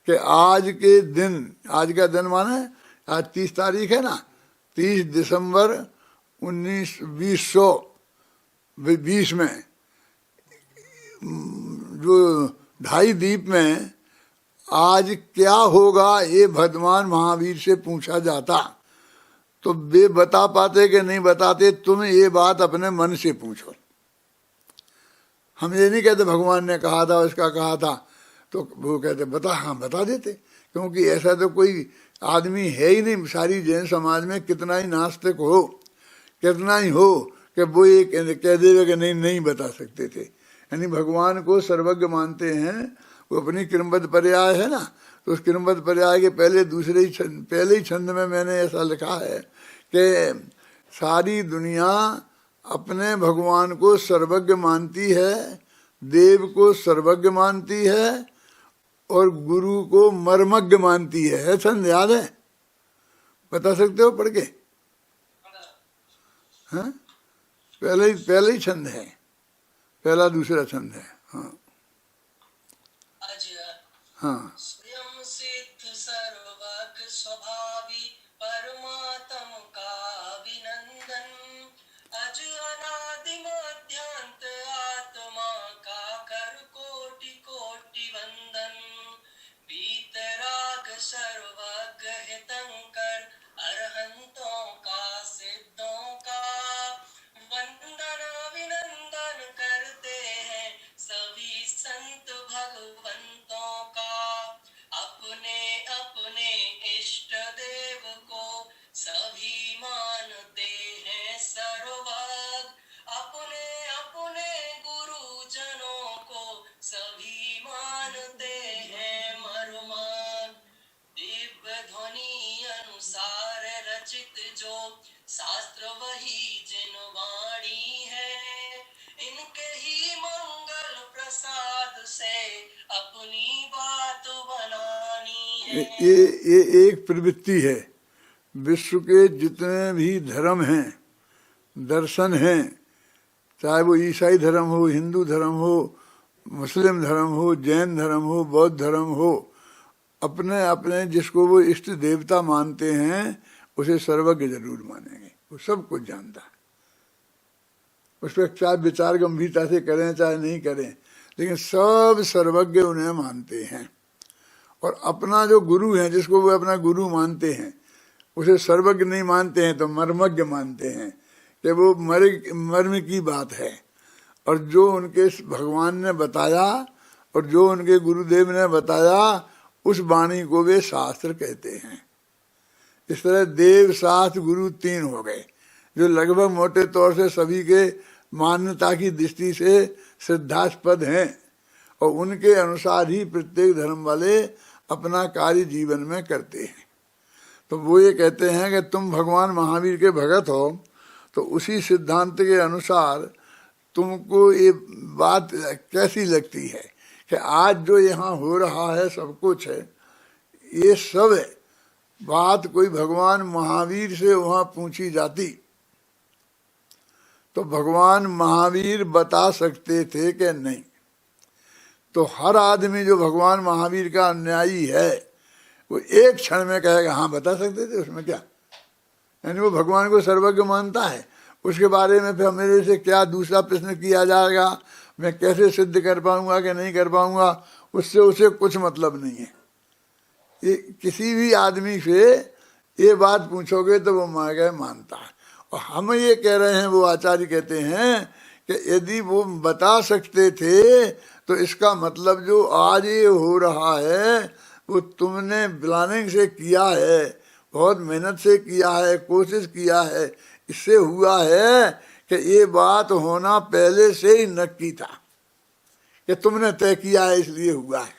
कि आज के दिन, आज का दिन माने आज 30 तारीख है ना, 30 दिसंबर 2020 में जो ढाई द्वीप में आज क्या होगा ये वर्धमान महावीर से पूछा जाता, तो वे बता पाते कि नहीं बताते। तुम ये बात अपने मन से पूछो। हम ये नहीं कहते भगवान ने कहा था, उसका कहा था, तो वो कहते बता, हाँ बता देते, क्योंकि ऐसा तो कोई आदमी है ही नहीं सारी जैन समाज में, कितना ही नास्तिक हो, कितना ही हो कि वो ये कह देवे कि नहीं नहीं बता सकते थे। यानी भगवान को सर्वज्ञ मानते हैं। वो अपनी क्रमबद्ध पर्याय है ना, तो उस क्रमबद्ध पर्याय के पहले ही छंद में मैंने ऐसा लिखा है कि सारी दुनिया अपने भगवान को सर्वज्ञ मानती है, देव को सर्वज्ञ मानती है और गुरु को मर्मज्ञ मानती है। छंद याद है? बता सकते हो पढ़ के? हाँ, पहले ही छंद है, पहला दूसरा छंद है। हाँ हाँ, स्वयं सिद्ध सर्वज्ञ स्वभावी परमात्म का अभिनंदन, अज अनादि मध्यांत आत्मा का कर कोटि कोटि वंदन, बीतराग सर्वज्ञ हितंकर अरहंतों का सिद्धों का वंदन अभिनंदन करते हैं सभी संत भगवंतों का, अपने अपने इष्ट देव को सभी मानते हैं सर्वज्ञ, अपने अपने गुरुजनों को सभी मानते हैं मर्मज्ञ, दिव्य ध्वनि अनुसार रचित जो शास्त्र वही जिन वाणी है, से अपनी बात बनानी है। ये एक प्रवृत्ति है। विश्व के जितने भी धर्म हैं, दर्शन हैं, चाहे वो ईसाई धर्म हो, हिंदू धर्म हो, मुस्लिम धर्म हो, जैन धर्म हो, बौद्ध धर्म हो, अपने अपने जिसको वो इष्ट देवता मानते हैं उसे सर्वज्ञ जरूर मानेंगे। वो सब कुछ जानता है, उस पर चाहे विचार गंभीरता से करें चाहे नहीं करें, लेकिन सब सर्वज्ञ उन्हें मानते हैं। और अपना जो गुरु है, जिसको वो अपना गुरु मानते हैं, उसे सर्वज्ञ नहीं मानते हैं तो मर्मज्ञ मानते हैं कि वो मर्म की बात है। और जो उनके भगवान ने बताया और जो उनके गुरुदेव ने बताया, उस वाणी को वे शास्त्र कहते हैं। इस तरह देव, शास्त्र, गुरु तीन हो गए, जो लगभग मोटे तौर से सभी के मान्यता की दृष्टि से श्रद्धास्पद हैं, और उनके अनुसार ही प्रत्येक धर्म वाले अपना कार्य जीवन में करते हैं। तो वो ये कहते हैं कि तुम भगवान महावीर के भगत हो, तो उसी सिद्धांत के अनुसार तुमको ये बात कैसी लगती है कि आज जो यहाँ हो रहा है सब कुछ है, ये सब बात कोई भगवान महावीर से वहाँ पूछी जाती तो भगवान महावीर बता सकते थे कि नहीं? तो हर आदमी जो भगवान महावीर का अनुयायी है वो एक क्षण में कहेगा हाँ बता सकते थे, उसमें क्या। यानी वो भगवान को सर्वज्ञ मानता है, उसके बारे में फिर मेरे से क्या दूसरा प्रश्न किया जाएगा, मैं कैसे सिद्ध कर पाऊंगा कि नहीं कर पाऊंगा, उससे उसे कुछ मतलब नहीं है। ये किसी भी आदमी से ये बात पूछोगे तो वो मानता है। और हम ये कह रहे हैं, वो आचार्य कहते हैं कि यदि वो बता सकते थे तो इसका मतलब जो आज ये हो रहा है वो तुमने प्लानिंग से किया है, बहुत मेहनत से किया है, कोशिश किया है, इससे हुआ है कि ये बात होना पहले से ही नक्की था कि तुमने तय किया है इसलिए हुआ है।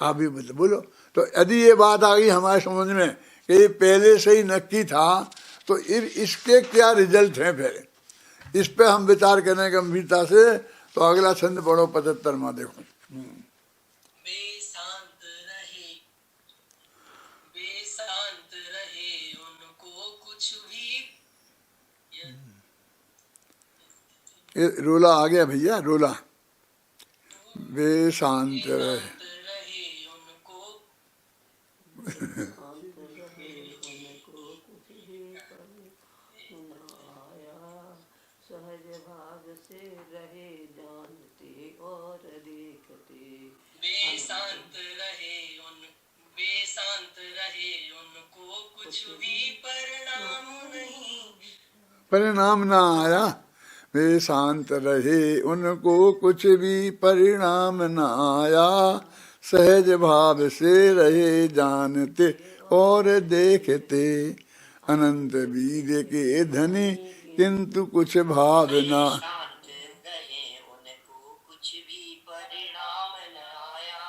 आप भी बोलो। तो यदि ये बात आ गई हमारे समझ में कि ये पहले से ही नक्की था, तो इसके क्या रिजल्ट हैं फिर, इस पे हम विचार करें गंभीरता से। तो अगला छंद पढ़ो 75वां, देखो। बेशांत रहे उनको कुछ भी। ये रोला आ गया भैया, रोला। बेशांत रहे उनको सहज भाव से रहे जानते और देखते। बेशांत रहे उनको कुछ भी परिणाम नहीं। परिणाम ना आया। बेशांत रहे उनको कुछ भी परिणाम न आया, सहज भाव से रहे जानते और देखते। अनंत वीर के धनी किंतु कुछ भावना। उनको कुछ भी परिणाम न आया,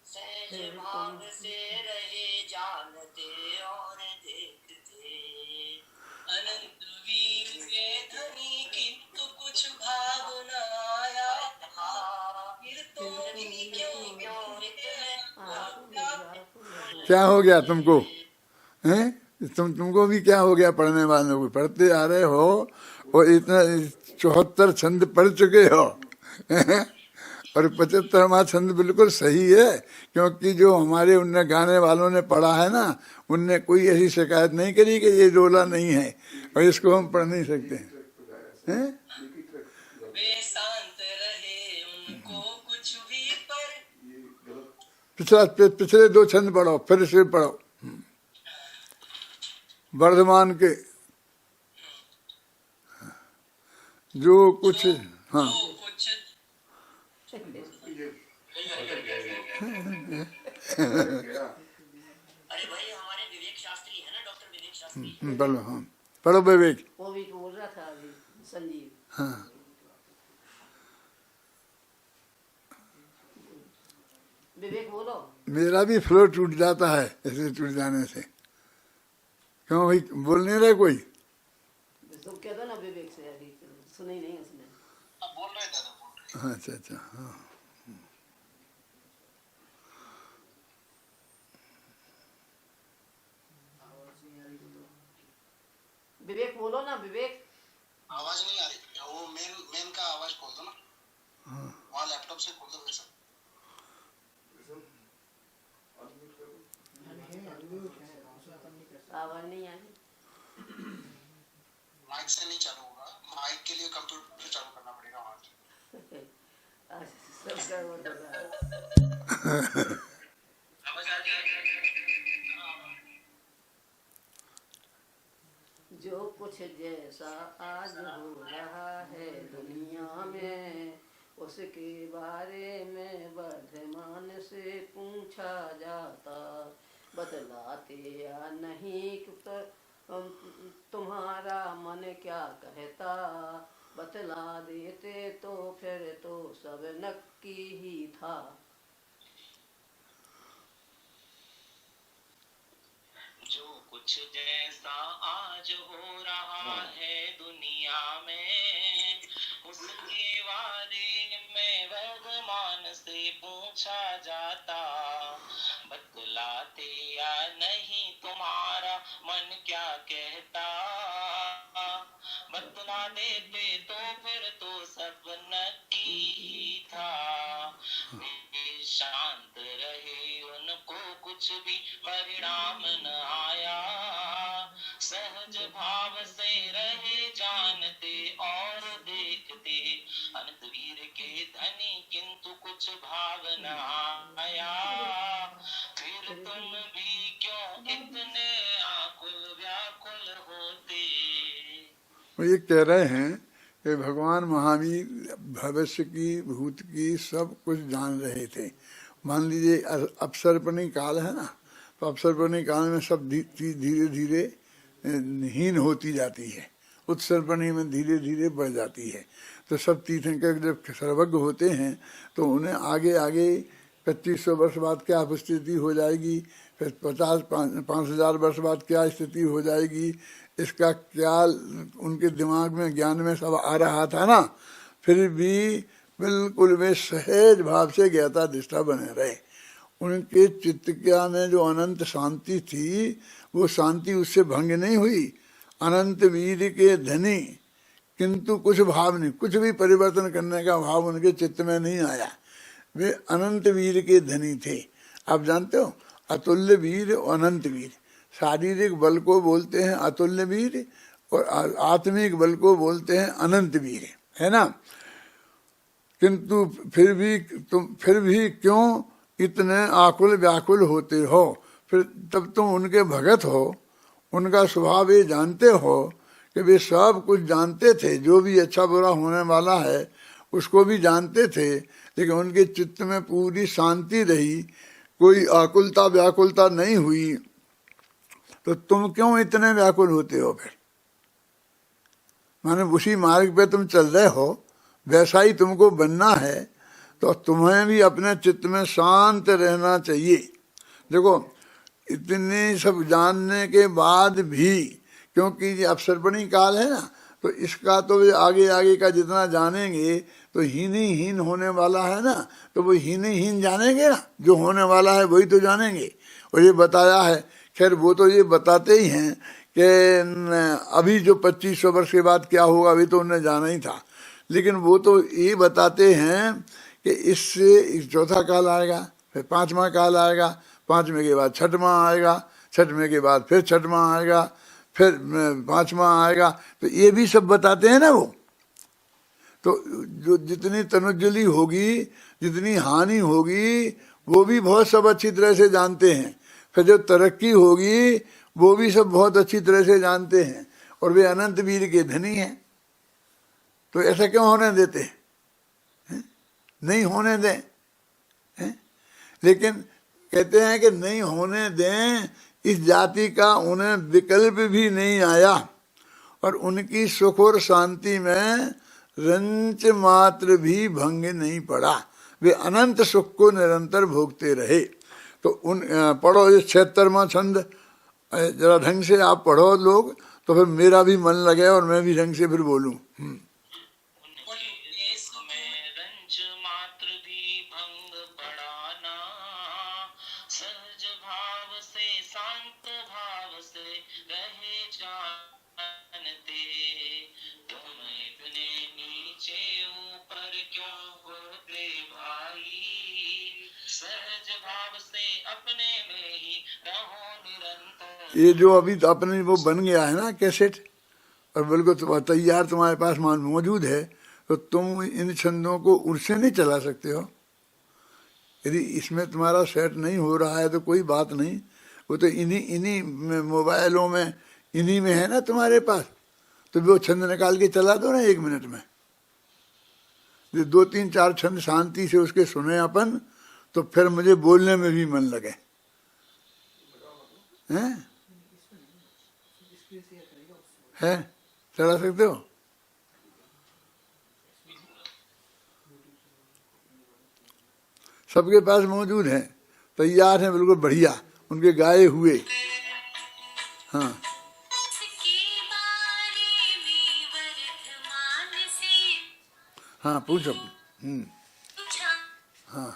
सहज भाव से रहे जानते और देखते। अनंत वीर के धनी किंतु कुछ भाव न आया, फिर तो क्यों क्या हो गया तुमको, हैं? तुमको भी क्या हो गया, पढ़ने वालों को पढ़ते आ रहे हो और इतना 74 छंद पढ़ चुके हो और 75वां छंद बिल्कुल सही है, क्योंकि जो हमारे उनने गाने वालों ने पढ़ा है ना, उनने कोई ऐसी शिकायत नहीं करी कि ये रोला नहीं है और इसको हम पढ़ नहीं सकते हैं। पिछले 2 छंद पढ़ो, फिर से पढ़ो। वर्धमान के जो कुछ, हाँ अरे भाई हमारे विवेक शास्त्री है ना, डॉक्टर विवेक शास्त्री। पढ़ो, हाँ पढ़ो विवेक। वो भी बोल रहा था अभी संजीव। हाँ विवेक बोलो। मेरा भी फ्लो टूट जाता है ऐसे टूट जाने से। क्यों भाई, बोल नहीं रहे कोई? तुम कह दो ना विवेक से, अभी सुनी नहीं उसने। बोल रहे अच्छा अच्छा, हाँ। विवेक बोलो ना, विवेक। आवाज नहीं आ रही, वो मेन मेन का आवाज खोल दो ना, वहाँ लैपटॉप से खोल दो वैसा। आवाज नहीं आ रही। माइक से नहीं चालू होगा, माइक के लिए कंप्यूटर चालू करना पड़ेगा वहाँ से। सब गड़बड़ हो रहा है। आवाज आ रही है? जो कुछ जैसा आज हो रहा है दुनिया में, उसके बारे में वर्धमान से पूछा जाता, बदलाते या नहीं तुम्हारा मन क्या कहता, बतला देते तो फिर तो सब नक्की ही था। जो कुछ जैसा आज हो रहा है दुनिया में, उसके बारे में वर्तमान से पूछा जाता, बतलाते या नहीं तुम्हारा मन क्या कहता, बतला देते तो फिर तो सब नक्की ही था। वे शांत रहे, उनको कुछ भी परिणाम न आया, सहज भाव से रहे जानते और देखते, अनंत वीर के धनी किंतु कुछ भाव न आया, फिर तुम भी क्यों इतने आकुल व्याकुल होते। वो ये कह रहे हैं कि भगवान महावीर भविष्य की, भूत की, सब कुछ जान रहे थे। मान लीजिए अपसर्पणी काल है ना, तो अपसर्पणी काल में सब चीज धीरे धीरे हीन होती जाती है, उत्सर्पणी में धीरे धीरे बढ़ जाती है। तो सब तीर्थंकर जब सर्वज्ञ होते हैं तो उन्हें आगे आगे 2500 वर्ष बाद क्या स्थिति हो जाएगी, फिर 5,000 वर्ष बाद क्या स्थिति हो जाएगी, इसका क्या उनके दिमाग में, ज्ञान में सब आ रहा था ना। फिर भी बिल्कुल वे सहज भाव से ज्ञाता दृष्टा बने रहे। उनके चित्त क्या में जो अनंत शांति थी, वो शांति उससे भंग नहीं हुई। अनंत वीर के धनी किंतु कुछ भाव नहीं, कुछ भी परिवर्तन करने का भाव उनके चित्त में नहीं आया। वे अनंत वीर के धनी थे। आप जानते हो, अतुल्य वीर और अनंत वीर। शारीरिक बल को बोलते हैं अतुल्य वीर और आत्मिक बल को बोलते हैं अनंत वीर, है ना। किंतु फिर भी क्यों इतने आकुल व्याकुल होते हो। फिर तब तुम उनके भगत हो, उनका स्वभाव ये जानते हो कि वे सब कुछ जानते थे, जो भी अच्छा बुरा होने वाला है उसको भी जानते थे, लेकिन उनके चित्त में पूरी शांति रही, कोई आकुलता व्याकुलता नहीं हुई। तो तुम क्यों इतने व्याकुल होते हो। फिर माने उसी मार्ग पे तुम चल रहे हो, वैसा ही तुमको बनना है, तो तुम्हें भी अपने चित्त में शांत रहना चाहिए। देखो, इतने सब जानने के बाद भी, क्योंकि ये अपसर्पणी काल है ना, तो इसका तो वे आगे आगे का जितना जानेंगे तो हीन ही हीन होने वाला है ना, तो वो हीन ही हीन जानेंगे ना, जो होने वाला है वही तो जानेंगे। और ये बताया है, खैर वो तो ये बताते ही हैं कि अभी जो 2500 वर्ष के बाद क्या होगा अभी तो उन्हें जाना ही था, लेकिन वो तो ये बताते हैं कि इससे चौथा काल आएगा, फिर 5वां काल आएगा, 5वें के बाद 6वां आएगा, 6वें के बाद फिर 6वां आएगा, फिर 5वां आएगा। तो ये भी सब बताते हैं ना वो। तो जो जितनी तनुज्जली होगी, जितनी हानि होगी, वो भी बहुत सब अच्छी तरह से जानते हैं। फिर जो तरक्की होगी वो भी सब बहुत अच्छी तरह से जानते हैं, और वे अनंत वीर के धनी हैं। तो ऐसा क्यों होने देते हैं? नहीं होने दें, लेकिन कहते हैं कि नहीं होने दें, इस जाति का उन्हें विकल्प भी नहीं आया, और उनकी सुख और शांति में रंच मात्र भी भंग नहीं पड़ा। वे अनंत सुख को निरंतर भोगते रहे। तो पढ़ो ये 76वां छंद, जरा ढंग से आप पढ़ो लोग, तो फिर मेरा भी मन लगे और मैं भी ढंग से फिर बोलूं। उनके में रंज भंग पड़ाना, सहज भाव से शांत भाव से रहे जानते, तुम इतने नीचे ऊपर क्यों होते भाई, सहज भाव से अपने में ही रहो निरंतर। ये जो अभी तो अपने वो बन गया है ना कैसेट, और बिल्कुल तैयार तुम्हारे पास मौजूद है, तो तुम इन छंदों को उनसे नहीं चला सकते हो। यदि इसमें तुम्हारा सेट नहीं हो रहा है तो कोई बात नहीं, वो तो इन्हीं मोबाइलों में इन्हीं में है ना तुम्हारे पास, तो वो छंद निकाल के चला दो ना 1 मिनट में। 2-3-4 छंद शांति से उसके सुने अपन, तो फिर मुझे बोलने में भी मन लगे। हैं? है? चला सकते हो? सबके पास मौजूद है, तैयार है, बिल्कुल बढ़िया, उनके गाए हुए। हाँ हाँ पूछो। हाँ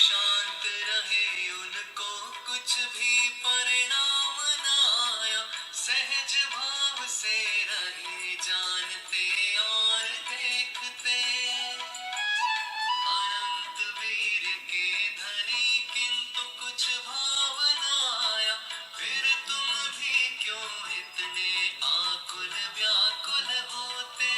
शांत रहे उनको कुछ भी परिणाम न आया, सहज भाव से रहे जानते और देखते, अनंत वीर के धनी किंतु कुछ भाव न आया, फिर तुम भी क्यों इतने आकुल व्याकुल होते।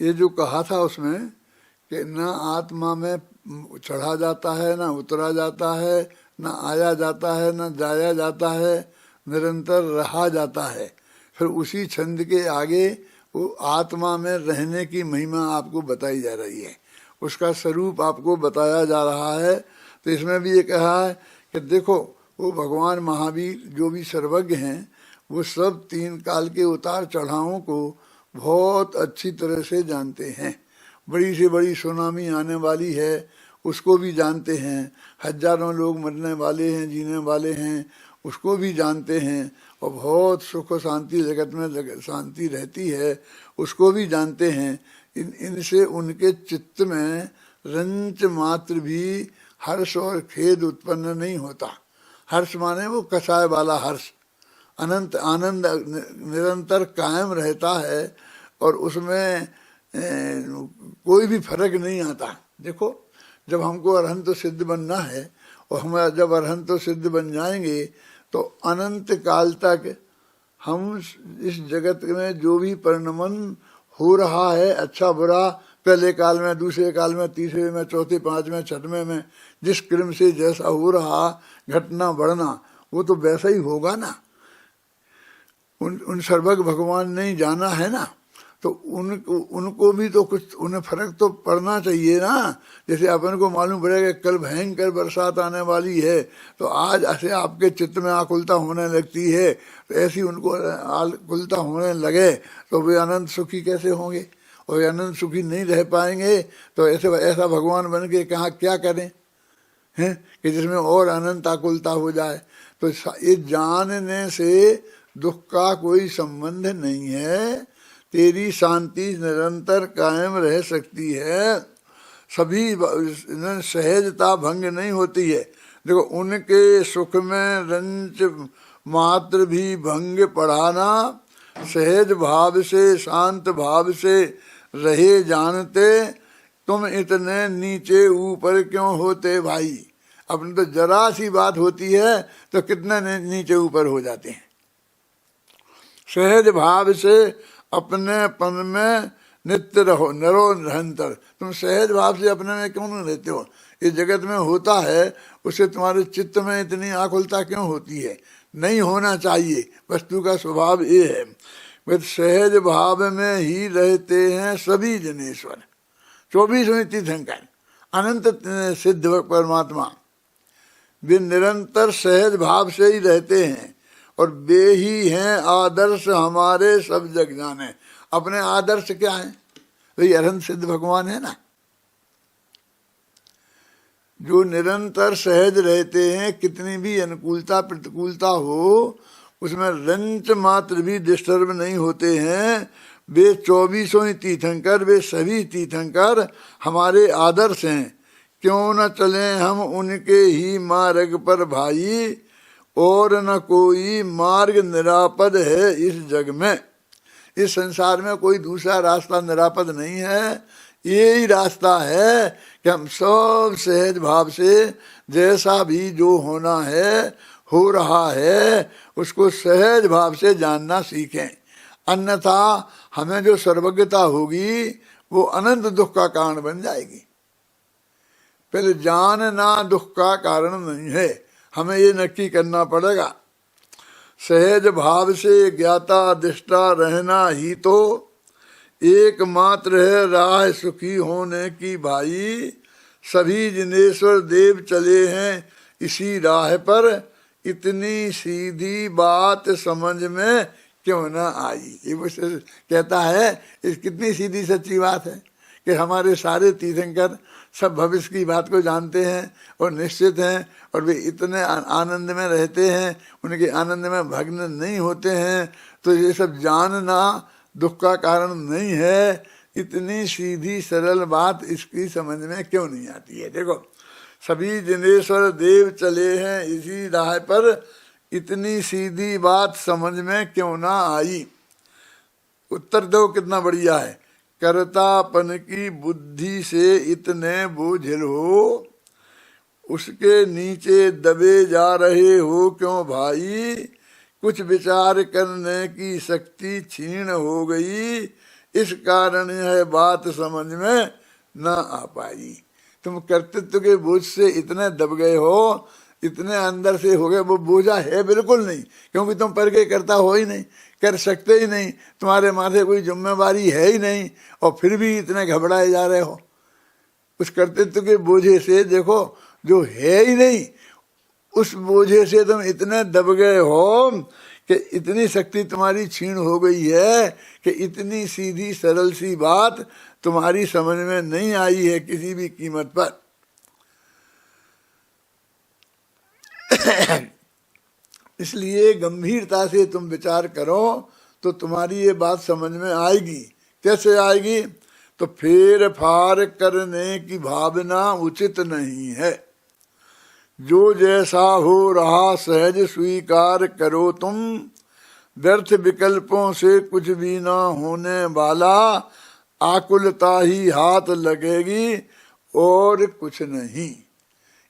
ये जो कहा था उसमें कि न आत्मा में चढ़ा जाता है, न उतरा जाता है, न आया जाता है, न जाया जाता है, निरंतर रहा जाता है। फिर उसी छंद के आगे वो आत्मा में रहने की महिमा आपको बताई जा रही है, उसका स्वरूप आपको बताया जा रहा है। तो इसमें भी ये कहा है कि देखो वो भगवान महावीर जो भी सर्वज्ञ हैं, वो सब 3 काल के उतार चढ़ावों को बहुत अच्छी तरह से जानते हैं। बड़ी से बड़ी सुनामी आने वाली है, उसको भी जानते हैं। हजारों लोग मरने वाले हैं, जीने वाले हैं, उसको भी जानते हैं। और बहुत सुख शांति जगत में शांति रहती है, उसको भी जानते हैं। इनसे उनके चित्त में रंच मात्र भी हर्ष और खेद उत्पन्न नहीं होता। हर्ष माने वो कषाय वाला हर्ष, अनंत आनंद निरंतर कायम रहता है, और उसमें कोई भी फर्क नहीं आता। देखो जब हमको अरहंत सिद्ध बनना है, और हम जब अरहंत सिद्ध बन जाएंगे, तो अनंत काल तक हम इस जगत में जो भी परिणमन हो रहा है, अच्छा बुरा, पहले काल में, दूसरे काल में, तीसरे में, चौथे, 5वें, 6वें में जिस क्रम से जैसा हो रहा घटना बढ़ना, वो तो वैसा ही होगा ना। उन सर्वज्ञ भगवान ने जाना है ना, तो उनको भी तो कुछ उन्हें फर्क तो पड़ना चाहिए ना। जैसे अपन को मालूम पड़ेगा कल भयंकर बरसात आने वाली है, तो आज ऐसे आपके चित्त में आकुलता होने लगती है, तो ऐसी उनको आकुलता होने लगे तो वे अनंत सुखी कैसे होंगे? और वे अनंत सुखी नहीं रह पाएंगे, तो ऐसा भगवान बन के कहाँ क्या करें हैं कि जिसमें और अनंत आकुलता हो जाए। तो ये जानने से दुख का कोई संबंध नहीं है, तेरी शांति निरंतर कायम रह सकती है, सभी सहजता भंग नहीं होती है। देखो उनके सुख में रंच मात्र भी भंग पढ़ाना, सहज भाव से शांत भाव से रहे जानते, तुम इतने नीचे ऊपर क्यों होते भाई। अपने तो जरा सी बात होती है तो कितने नीचे ऊपर हो जाते हैं। सहज भाव से अपनेपन में नित्य रहो नरो निरंतर। तुम सहज भाव से अपने में क्यों नहीं रहते हो। ये जगत में होता है उससे तुम्हारे चित्त में इतनी आकुलता क्यों होती है। नहीं होना चाहिए, वस्तु का स्वभाव ये है। वे सहज भाव में ही रहते हैं सभी जनेश्वर, 24वें तीर्थंकर अनंत सिद्ध परमात्मा। वे निरंतर सहज भाव से ही रहते हैं और वे ही हैं आदर्श हमारे सब जग जाने। अपने आदर्श क्या है, वही अनंत सिद्ध भगवान है ना, जो निरंतर सहज रहते हैं। कितनी भी अनुकूलता प्रतिकूलता हो उसमें रंच मात्र भी डिस्टर्ब नहीं होते हैं। वे 24वें तीर्थंकर, वे सभी तीर्थंकर हमारे आदर्श हैं। क्यों न चले हम उनके ही मार्ग पर भाई, और न कोई मार्ग निरापद है इस जग में। इस संसार में कोई दूसरा रास्ता निरापद नहीं है, यही रास्ता है कि हम सब सहज भाव से जैसा भी जो होना है हो रहा है उसको सहज भाव से जानना सीखें। अन्यथा हमें जो सर्वज्ञता होगी वो अनंत दुख का कारण बन जाएगी। पहले जानना दुख का कारण नहीं है, हमें ये नक्की करना पड़ेगा। सहज भाव से ज्ञाता दृष्टा रहना ही तो एकमात्र है राह सुखी होने की भाई। सभी जिनेश्वर देव चले हैं इसी राह पर, इतनी सीधी बात समझ में क्यों न आई। ये वो कहता है, इस कितनी सीधी सच्ची बात है कि हमारे सारे तीर्थंकर सब भविष्य की बात को जानते हैं और निश्चित हैं, और वे इतने आनंद में रहते हैं, उनके आनंद में भग्न नहीं होते हैं। तो ये सब जानना दुख का कारण नहीं है। इतनी सीधी सरल बात इसकी समझ में क्यों नहीं आती है। देखो, सभी जिनेश्वर देव चले हैं इसी राह पर, इतनी सीधी बात समझ में क्यों ना आई। उत्तर दो कितना बढ़िया है। कर्तापन की बुद्धि से इतने बोझिल हो, उसके नीचे दबे जा रहे हो क्यों भाई। कुछ विचार करने की शक्ति क्षीण हो गई, इस कारण यह बात समझ में न आ पाई। तुम कर्तृत्व के बोझ से इतने दब गए हो, इतने अंदर से हो गए, वो बोझा है बिल्कुल नहीं, क्योंकि तुम पर के करता हो ही नहीं, कर सकते ही नहीं, तुम्हारे माथे कोई जिम्मेवारी है ही नहीं, और फिर भी इतने घबराए जा रहे हो उस कर्तृत्व के बोझे से। देखो, जो है ही नहीं उस बोझे से तुम इतने दब गए हो कि इतनी शक्ति तुम्हारी क्षीण हो गई है कि इतनी सीधी सरल सी बात तुम्हारी समझ में नहीं आई है किसी भी कीमत पर। इसलिए गंभीरता से तुम विचार करो तो तुम्हारी ये बात समझ में आएगी। कैसे आएगी? तो फेर फार करने की भावना उचित नहीं है। जो जैसा हो रहा सहज स्वीकार करो तुम, व्यर्थ विकल्पों से कुछ भी ना होने वाला, आकुलता ही हाथ लगेगी और कुछ नहीं।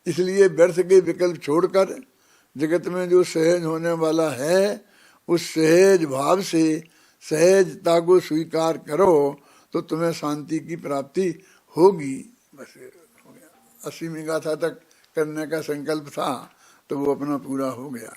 इसलिए व्यर्थ के विकल्प छोड़कर जगत में जो सहज होने वाला है उस सहज भाव से सहजता को स्वीकार करो तो तुम्हें शांति की प्राप्ति होगी। बस हो गया। 80वीं गाथा तक करने का संकल्प था तो वो अपना पूरा हो गया।